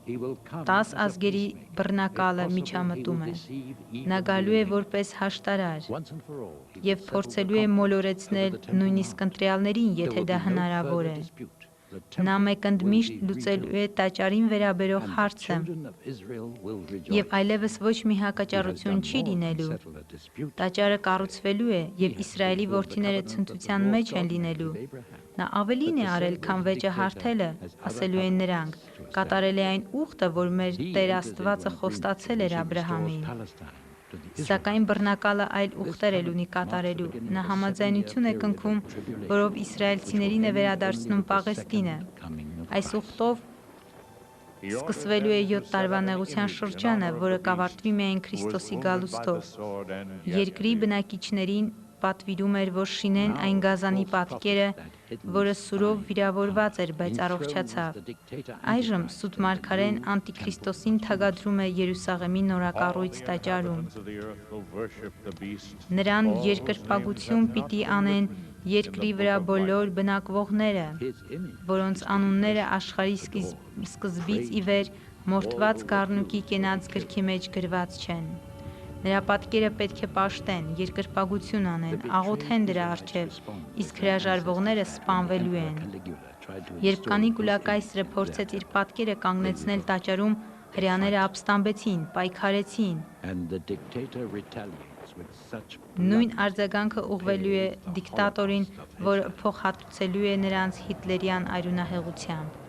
He will come 10 as a ազգերի peacemaker. If բռնակալը possible, միջամտում he է։ will deceive even Նա the գալու է elect. որպես հաշտարար Once and for all, he will եւ settle the փորձելու է conflict մոլորեցնել over the Temple նույնիսկ Mount. ընտրյալներին, There եթե will դա be no հնարավոր further է։ dispute. The Նա temple մեկընդմիշտ will be լուծելու է rebuilt, տաճարին վերաբերող and the հարցը children of Israel will եւ rejoice. այլևս ոչ մի He has հակաճառություն done չի more than լինելու։ settle a dispute. Տաճարը կառուցվելու է եւ He has Իսրայելի fulfilled the որդիները covenant that the ցնծության Lord մեջ են God made լինելու։ with Abraham. Նա ավելին է արել, քան վեճը հարթելը, ասելու են նրանք, կատարել է այն ուխտը, որ մեր He Տեր enters into Աստվածը an խոստացել agreement էր which he restores Աբրահամին։ Palestine to the Israelites. Սակայն բռնակալը այլ ուխտեր էլ ունի կատարելու։ Նա համաձայնություն է կնքում, որով իսրայելցիներին է վերադարձնում Պաղեստինը։ Այս ուխտով սկսվելու է 7 տարվա նեղության շրջանը, որը կավարտվի միայն Քրիստոսի գալուստով։ Երկրի բնակիչներին պատվիրում էր, որ շինեն այն գազանի պատկերը, որը սուրով վիրավորված էր, բայց առողջացավ։ Այժմ Սուտ Մարգարեն անտիքրիստոսին թագադրում է Երուսաղեմի նորակառույց տաճարում։ Նրան երկրպագություն պիտի անեն երկրի վրա բոլոր բնակվողները, որոնց անունները աշխարհի սկզբից ի վեր մորթված գառնուկի կենաց գրքի մեջ գրված չեն։ Նրա պատկերը պետք է պաշտեն, երկրպագություն անեն, աղոթեն դրա առջև, իսկ հրաժարվողները սպանվելու են։ Երբ Կանիկուլա կայսրը փորձեց իր պատկերը կանգնեցնել տաճարում, հրեաները ապստամբեցին, պայքարեցին։ Նույն արձագանքը ուղղվելու է դիկտատորին, որը փոխհատուցելու է նրանց հիտլերյան արյունահեղությամբ։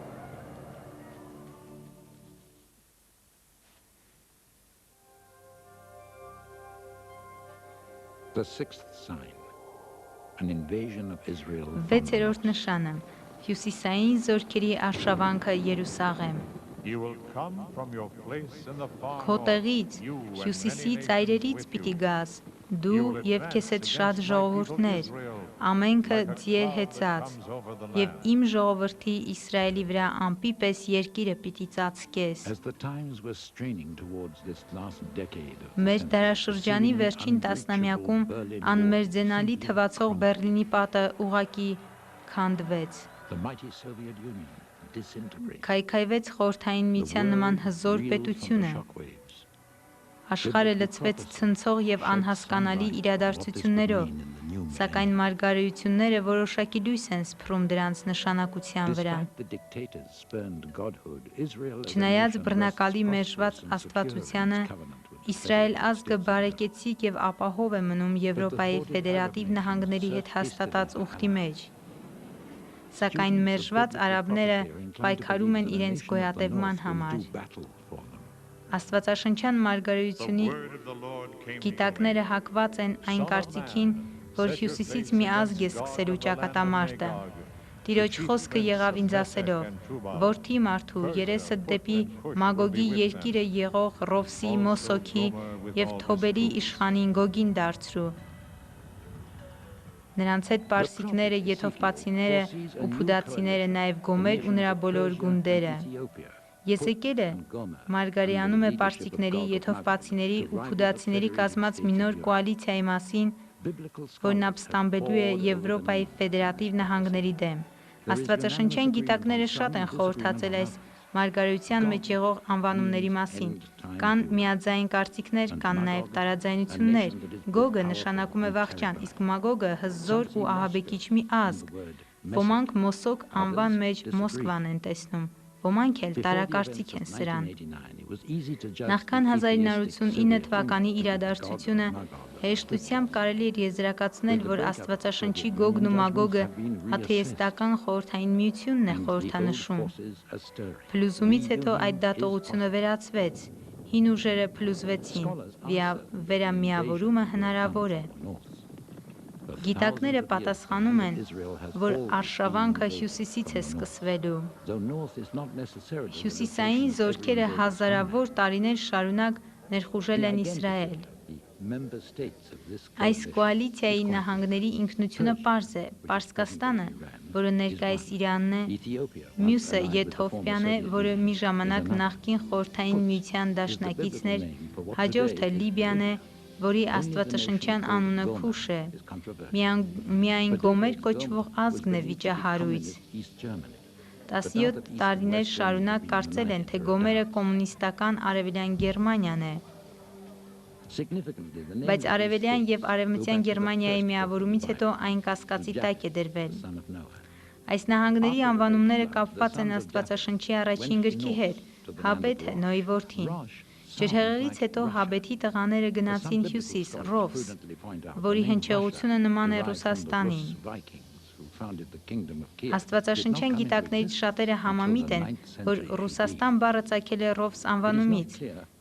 The sixth sign, an invasion of Israel. Վեցերորդ նշանը, հյուսիսային զորքերի արշավանքը Երուսաղեմ։ Քո տեղից, հյուսիսի ծայրերից պիտի գաս, դու և քեզ հետ շատ ժողովուրդներ, ամենքը ձիեր հեծած, և իմ ժողովրդի Իսրայելի վրա ամպի պես երկիրը պիտի ծածկես։ Մեր դարաշրջանի վերջին տասնամյակում անմերձենալի թվացող Բեռլինի պատը ուղղակի քանդվեց։ Քայքայվեց Խորհրդային Միության նման հզոր պետությունը։ Աշխարհը լցվեց ցնցող և անհասկանալի իրադարձություններով, սակայն մարգարեությունները որոշակի լույս են սփռում դրանց նշանակության վրա։ Չնայած բռնակալի մերժված աստվածությանը, Իսրայել ազգը բարեկեցիկ և ապահով է մնում Եվրոպայի ֆեդերատիվ նահանգների հետ հաստատած ուխտի մեջ։ Սակայն մերժված արաբները պայքարում են իրենց գոյատևման համար։ Աստվածաշնչյան մարգարեությունի գիտակները հակված են այն կարծիքին, որ հյուսիսից մի ազգ է սկսելու ճակատամարտը։ Տիրոջ խոսքը եղավ ինձ ասելով. «Որդի մարդու, երեսդ դեպի Մագոգի երկիրը եղող Ռովսի, Մոսոքի և Թոբերի իշխանին Գոգին դարձրու»։ Նրանց հետ պարսիկները, եթովպացիները ու փուդացիները, նաև Գոմեր ու նրա բոլոր գունդերը։ Եզեկիելը մարգարեանում է պարսիկների, եթովպացիների ու փուդացիների կազմած մի նոր կոալիցիայի մասին, որն ապստամբելու է Եվրոպայի ֆեդերատիվ նահանգների դեմ։ Աստվածաշնչյան գիտակները շատ են խորհրդածել այս մարգարեության մեջ եղող անվանումների մասին։ Կան միաձայն կարծիքներ, կան նաև տարաձայնություններ։ Գոգը նշանակում է վախճան, իսկ Մագոգը հզոր ու ահաբեկիչ մի ազգ։ Ոմանք Մոսոկ անվան մեջ Մոսկվան են տեսնում, ոմանք էլ տարակարծիք են սրան։ Նախքան 1989 թվականի իրադարձությունը հեշտությամբ կարելի էր եզրակացնել, որ Աստվածաշնչի Գոգն ու Մագոգը աթեիստական խորհրդային միությունն է խորհրդանշում։ Փլուզումից հետո այդ դատողությունը վերացվեց, հին ուժերը փլուզվեցին, վերամիավորումը հնարավոր է։ Գիտակները պատասխանում են, որ արշավանքը հյուսիսից է սկսվելու։ Հյուսիսային զորքերը հազարավոր տարիներ շարունակ ներխուժել են Իսրայել։ Այս կոալիցիայի նահանգների ինքնությունը պարզ է։ Պարսկաստանը, որը ներկայիս Իրանն է, մյուսը Եթովպիան է, որը մի ժամանակ նախկին խորհրդային միության դաշնակիցն էր, հաջորդը Լիբիան է, որի աստվածաշնչյան անունը Քուշ է։ Միայն Գոմեր կոչվող ազգն է վիճահարույց։ 17 տարիներ շարունակ կարծել են, թե Գոմերը կոմունիստական Արևելյան Գերմանիան է։ Բայց Արևելյան և Արևմտյան Գերմանիայի միավորումից հետո այն կասկածի տակ է դրվել։ Այս նահանգների անվանումները կապված են Աստվածաշնչի առաջին գրքի հետ, Հաբեթը Նոյի որդին։ Ջրհեղեղից հետո Հաբեթի տղաները գնացին հյուսիս, Ռովս, որի հնչեղությունը նման է Ռուսաստանին։ Աստվածաշնչյան գիտակներից շատերը համամիտ են, որ Ռուսաստան բառը ծագել է Ռովս անվանումից։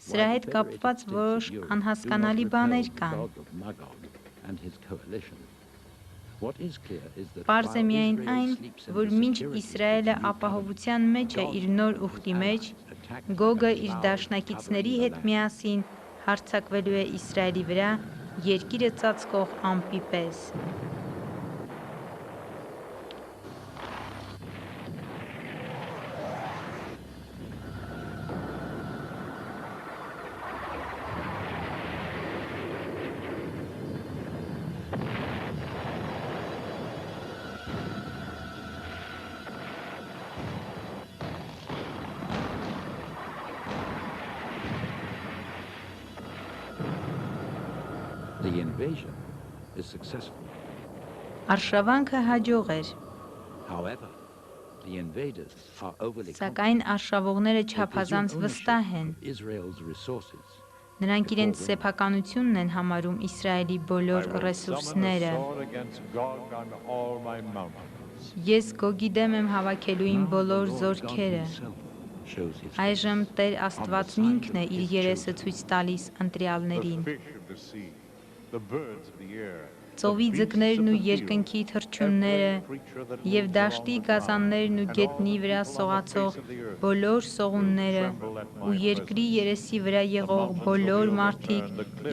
Սրա հետ կապված որոշ անհասկանալի բաներ կան։ Պարզ է միայն այն, որ մինչ Իսրայելը ապահովության մեջ է իր նոր ուխտի մեջ, Գոգը իր դաշնակիցների հետ միասին հարձակվելու է Իսրայելի վրա երկիրը ծածկող ամպի պես։ The invasion is successful. Արշավանքը հաջող էր, However, the invaders are overly սակայն արշավողները չափազանց վստահ են։ Israel's resources. Նրանք իրենց սեփականությունն են համարում Իսրայելի բոլոր ռեսուրսները։ Ես Գոգի դեմ եմ հավաքելու իմ բոլոր զորքերը։ Այժմ Տեր Աստվածն ինքն է իր երեսը ցույց տալիս ընտրյալներին։ Ծովի ձկներն ու երկնքի թռչունները և դաշտի գազաններն ու գետնի վրա սողացող բոլոր սողունները ու երկրի երեսի վրա եղող բոլոր մարդիկ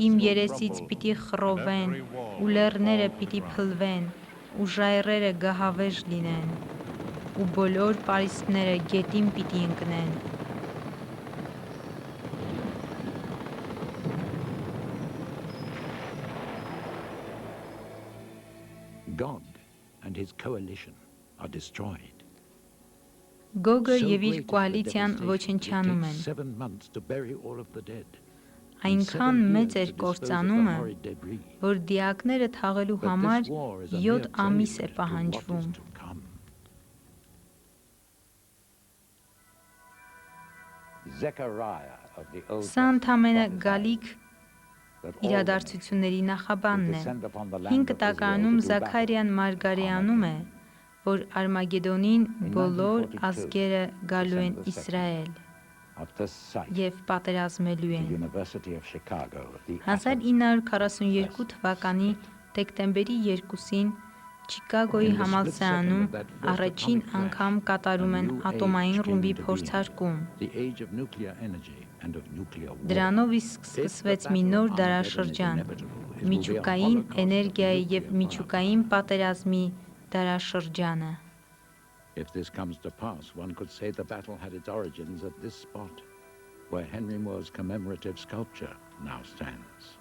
իմ երեսից պիտի խռովեն ու լեռները պիտի փլվեն ու ժայռերը գահավեժ լինեն ու բոլոր պարիսպները գետին պիտի ընկնեն։ Gog and his coalition are destroyed. Գոգը և իր կոալիցիան ոչնչանում են։ 7 months to bury all of the dead. Այնքան մեծ էր կործանումը, որ դիակները թաղելու համար 7 ամիս է պահանջվում։ Սա ընդամենը գալիք իրադարձությունների նախաբանն է։ 5 տակարանում Զաքարիան մարգարեանում է, որ Արմագեդոնին բոլոր ազգերը գալու են Իսրայել և պատերազմելու են։ 1942 թվականի դեկտեմբերի 2-ին Չիկագոյի համալսարանում առաջին անգամ կատարում են ատոմային ռումբի փորձարկում։ Դրանով իսկ սկսվեց մի նոր դարաշրջան։ միջուկային էներգիայի և միջուկային պատերազմի դարաշրջանը։ If this comes to pass, one could say the battle had its origins at this spot, where Henry Moore's commemorative sculpture now stands.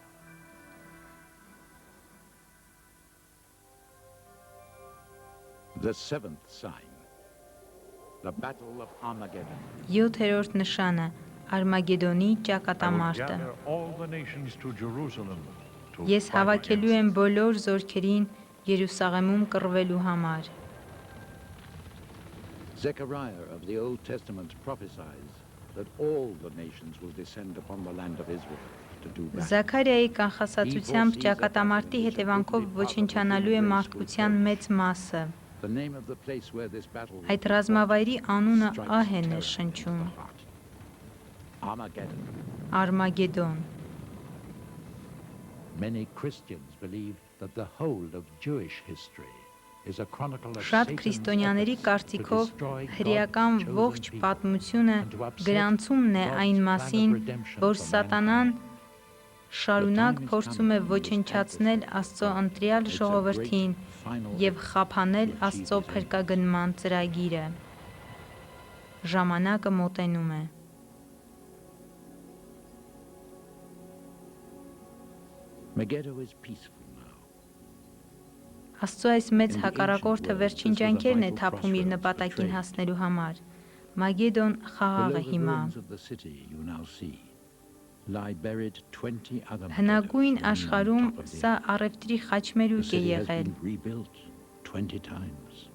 The seventh sign, the Battle of Armageddon. 7-րդ նշանը Արմագեդոնի I will ճակատամարտը։ gather all the nations to Jerusalem to Ես fight հավաքելու against եմ բոլոր զորքերին Երուսաղեմում կռվելու համար։ Zechariah of the Old Testament prophesies that all the nations will descend upon the land of Israel to do battle. Զաքարիայի կանխասացությամբ ճակատամարտի հետևանքով ոչնչանալու է մարդկության մեծ մասը։ The name of the place where this battle will Այդ be ռազմավայրի fought անունը strikes ահեն է terror շնչում։ into the heart. Armageddon. Արմագեդոն։ Many Christians believe that the whole of Jewish history is a chronicle of Շատ Satan's քրիստոնյաների efforts to կարծիքով destroy հրեական God's ողջ chosen people պատմությունը and to upset գրանցումն է God's այն plan of մասին, redemption որ for սատանան mankind. շարունակ The time is փորձում է coming when this ոչնչացնել adversary Աստծո God ընտրյալ makes a ժողովրդին great final եւ effort խափանել to achieve Աստծո his aims. փրկագնման ծրագիրը։ Ժամանակը մոտենում է։ Megiddo is peaceful now. Աստծո այս մեծ հակառակորդը վերջին ջանքերն է թափում իր նպատակին հասնելու համար։ Մագեդոն խաղաղ է Below the հիմա։ ruins of the city you now see lie buried 20 other Հնագույն Megiddos lying on աշխարհում top of the սա earth. առևտրի The խաչմերուկ է city has եղել։ been rebuilt 20 times.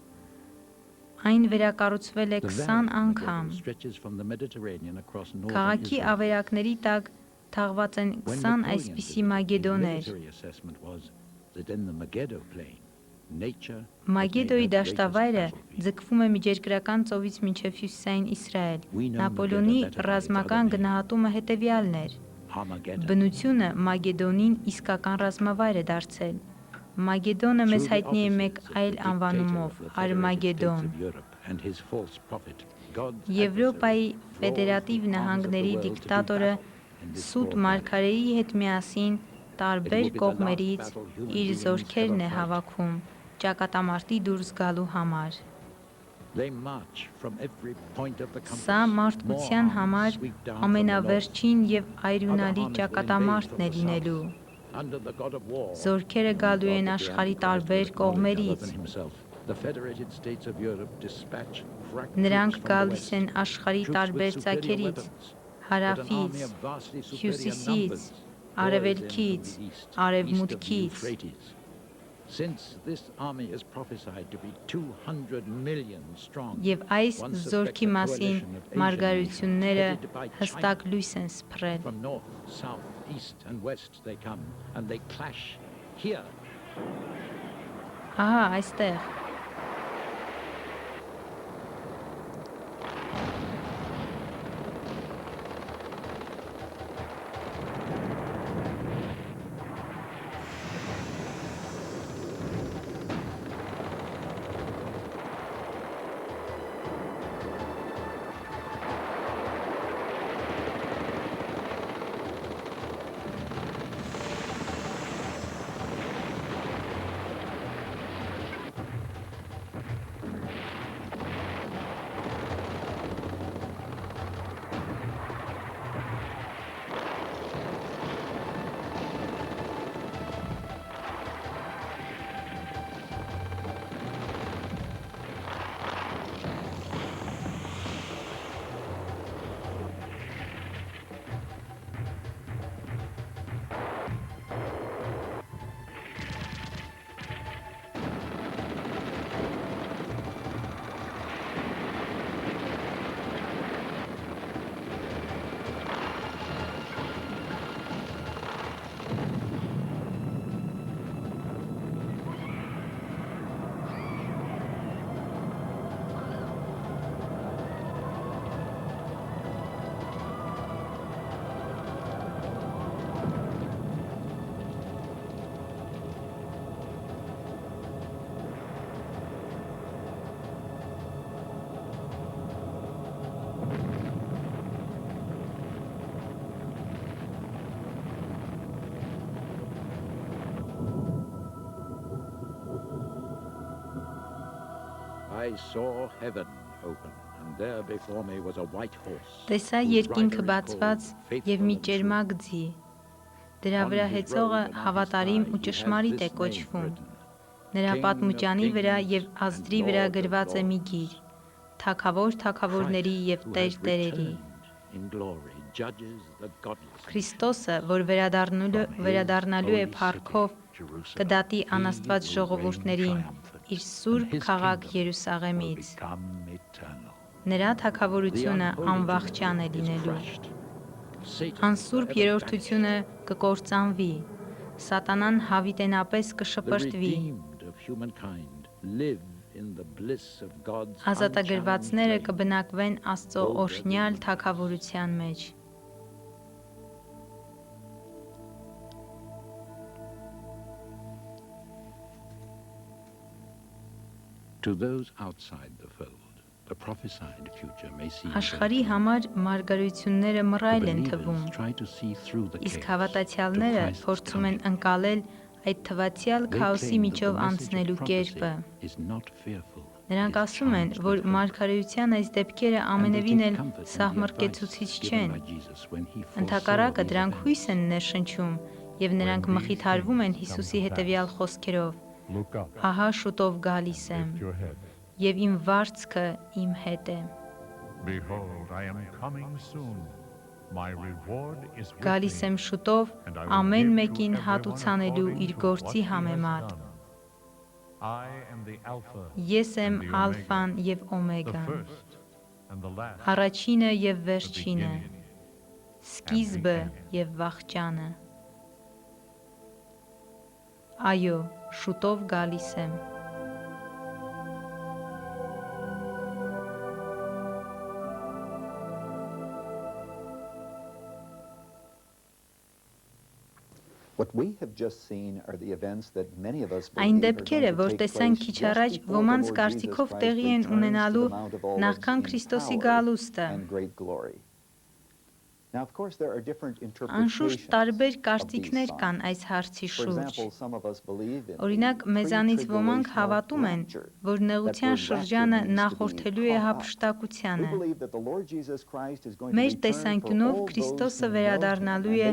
Այն վերակառուցվել է The 20 valley of անգամ։ Megiddo stretches from the Mediterranean across northern Քաղաքի Israel. ավերակների տակ թաղված են When 20 Napoleon այսպիսի visited, his մագեդոներ։ military assessment was that in the Megiddo plain, nature Մագեդոյի had made her greatest դաշտավայրը battlefield. ձգվում է Միջերկրական ծովից մինչև հյուսիսային Իսրայել։ We know Նապոլեոնի Megiddo better by its ռազմական other name. գնահատումը հետևյալն էր. Armageddon. Բնությունը Մագեդոնին իսկական ռազմավայր է դարձել։ Մագեդոնը մեզ Through the հայտնի է մեկ offices of այլ the dictator անվանումով՝ of the Federated Արմագեդոն։ States of Europe and his false prophet, God's Եվրոպայի adversary, ֆեդերատիվ draws the arms of the նահանգների world to do դիկտատորը battle in this սուտ broad valley. մարգարեի հետ միասին տարբեր կողմերից իր զորքերն է հավաքում ճակատամարտի դուրս գալու համար։ They march from every point of the compass. Սա մարդկության More համար armies sweep down from the north. ամենավերջին եւ Other այրունալի armies will invade ճակատամարտն from է the լինելու։ south. Under the god of war, Զորքերը and գալու God են that the աշխարհի Antichrist տարբեր will acknowledge կողմերից։ other than himself. The Federated States of Europe dispatch crack Նրանք troops from the գալիս west, են աշխարհի troops with տարբեր superior ցակերից, weapons, but an հարավից, army of vastly superior հյուսիսից, numbers pours in արևելքից, from the east, արևմուտքից։ east of the Euphrates. Since this army is prophesied to be 200 million strong, Եվ այս one suspects զորքի a մասին coalition of Asian մարգարությունները nations headed by China. հստակ լույս են սփռել։ From north, south, east and west they come and they clash here. Ահա, այստեղ։ I saw heaven open, and there before me was a white horse. Տեսա երկինքը բացված եւ մի ճերմակ ձի։ Դրա վրա հեծողը հավատարիմ ու ճշմարիտ է կոչվում։ Նրա պատմուճանի վրա եւ ազդրի վրա գրված է մի գիր. Թագավոր թագավորների եւ տեր տերերի։ Քրիստոսը, որ վերադառնալու է փառքով, կդատի անաստված ժողովուրդներին իր սուրբ քաղաք Երուսաղեմից։ Նրա թագավորությունը անվախճան է լինելու։ Անսուրբ երրորդությունը կկործանվի, սատանան հավիտենապես կշպրտվի, ազատագրվածները կբնակվեն Աստծո օրհնյալ թագավորության մեջ։ To those outside the fold, the prophesied future may seem Աշխարհի համար մարգարեությունները մռայլ են թվում, իսկ հավատացյալները փորձում են ընկալել այդ թվացյալ քաոսի միջով անցնելու կերպը։ Նրանք ասում են, որ մարգարեության այս դեպքերը ամենևին էլ սահմռկեցուցիչ չեն։ Ընդհակառակը դրանք հույս են ներշնչում, եւ նրանք մխիթարվում են Հիսուսի հետեւյալ խոսքերով. Ահա շուտով գալիս եմ, եւ իմ վարձքը իմ հետ է։ Գալիս եմ շուտով ամեն մեկին հատուցանելու իր գործի համեմատ։ Ես եմ ալֆան եւ օմեգան, առաջինը եւ վերջինը, սկիզբը եւ վախճանը։ Այո, շուտով գալիս եմ։ Այն դեպքերը, որ տեսանք քիչ առաջ, ոմանց կարծիքով տեղի են ունենալու նախքան Քրիստոսի գալուստը։ Անշուշտ տարբեր կարծիքներ կան այս հարցի շուրջ։ Օրինակ, մեզանից ոմանք հավատում են, որ նեղության շրջանը նախորդելու է հափշտակությանը։ Մեր տեսանկյունով Քրիստոսը վերադառնալու է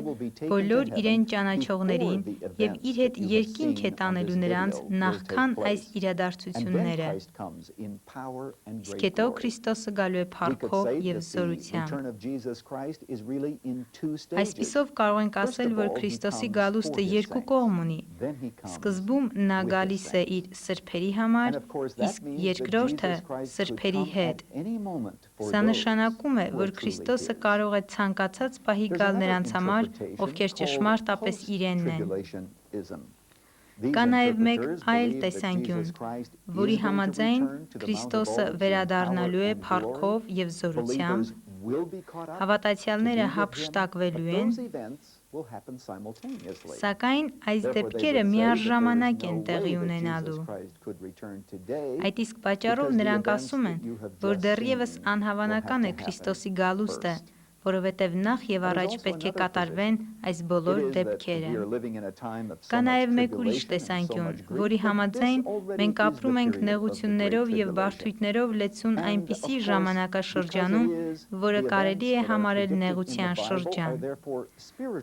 բոլոր իրեն ճանաչողներին եւ իր հետ երկինք է տանելու նրանց նախքան այս իրադարձությունները։ Իսկ հետո Քրիստոսը գալու է փառքով եւ զորությամբ։ Այսպիսով կարող ենք ասել, որ Քրիստոսի գալուստը երկու կողմ ունի։ Սկզբում նա գալիս է իր սրբերի համար, իսկ երկրորդը սրբերի հետ։ Սա նշանակում է, որ Քրիստոսը կարող է ցանկացած պահի գալ նրանց համար, ովքեր ճշմարտապես իրենն են։ Կա նաև մեկ այլ տեսանկյուն, որի համաձայն Քրիստոսը վերադառնալու է փառքով եւ զորությամբ, հավատացյալները հափշտակվելու են, սակայն այս դեպքերը միաժամանակ են տեղի ունենալու։ Այդ իսկ պատճառով նրանք ասում են, որ դեռևս անհավանական է Քրիստոսի գալուստը, որովհետև նախ եւ առաջ պետք է կատարվեն այս բոլոր դեպքերը։ Կա նաև մեկ ուրիշ տեսանկյուն, որի համաձայն մենք ապրում ենք նեղություններով եւ բարդույթներով լեցուն այնպիսի ժամանակաշրջանում, որը կարելի է համարել նեղության շրջան։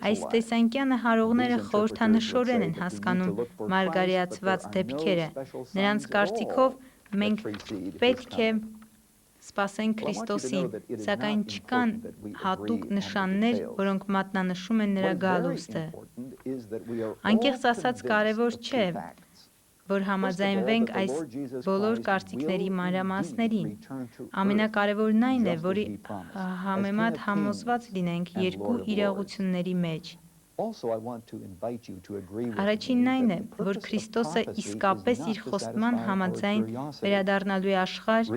Այս տեսանկյանը հարողները խորհրդանշորեն են հասկանում մարգարեացված դեպքերը։ Նրանց կարծիքով մենք պետք է սպասենք Քրիստոսին, սակայն չկան հատուկ նշաններ, որոնք մատնանշում են նրա գալուստը։ Անկեղծ ասած կարևոր չէ, որ համաձայնվենք այս բոլոր կարծիքների մանրամասներին։ Ամենակարևորն այն է, որի համեմատ համոզված լինենք երկու իրողությունների մեջ։ Առաջինն այն է, որ Քրիստոսը իսկապես իր խոստման համաձայն վերադառնալու է աշխարհ։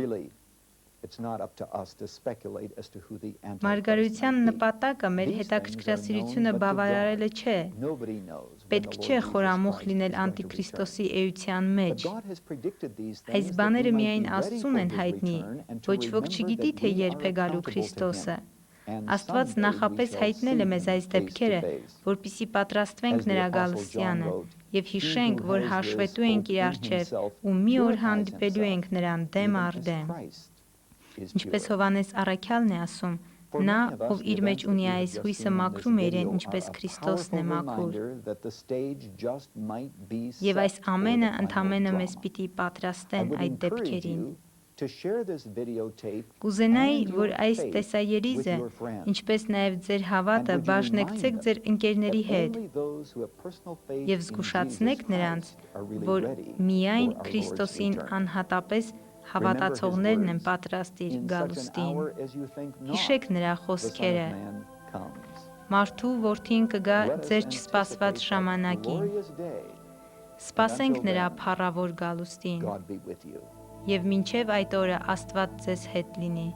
Մարգարեության նպատակը մեր հետաքրքրասիրությունը բավարարելը չէ։ Պետք չէ խորամուխ լինել անտիքրիստոսի էության մեջ։ Այս բաները միայն Աստծուն են հայտնի, ոչ ոք չգիտի, թե երբ է գալու Քրիստոսը։ Աստված նախապես հայտնել է մեզ այս դեպքերը, որպեսզի պատրաստվենք նրա գալուստյանը եւ հիշենք, որ հաշվետու ենք իր առջև ու մի օր հանդիպելու ենք նրան դեմ առ դեմ։ Ինչպես Հովհաննես առաքյալն է ասում, նա, ով իր մեջ ունի այս հույսը, մաքրում է իրեն, ինչպես Քրիստոսն է մաքուր։ Եվ այս ամենը ընդամենը մեզ պիտի պատրաստեն այդ դեպքերին։ Կուզենայի, որ այս տեսաերիզը, ինչպես նաև ձեր հավատը բաժնեկցեք ձեր ընկերների հետ եւ զգուշացնեք նրանց, որ միայն Քրիստոսին անհատապես հավատացողներն են պատրաստ իր գալուստին։ Հիշեք նրա խոսքերը. Մարդու որդին կգա ձեր չսպասված ժամանակին։ Սպասենք նրա փառավոր գալուստին։ Եվ մինչև այդ օրը Աստված ձեզ հետ լինի։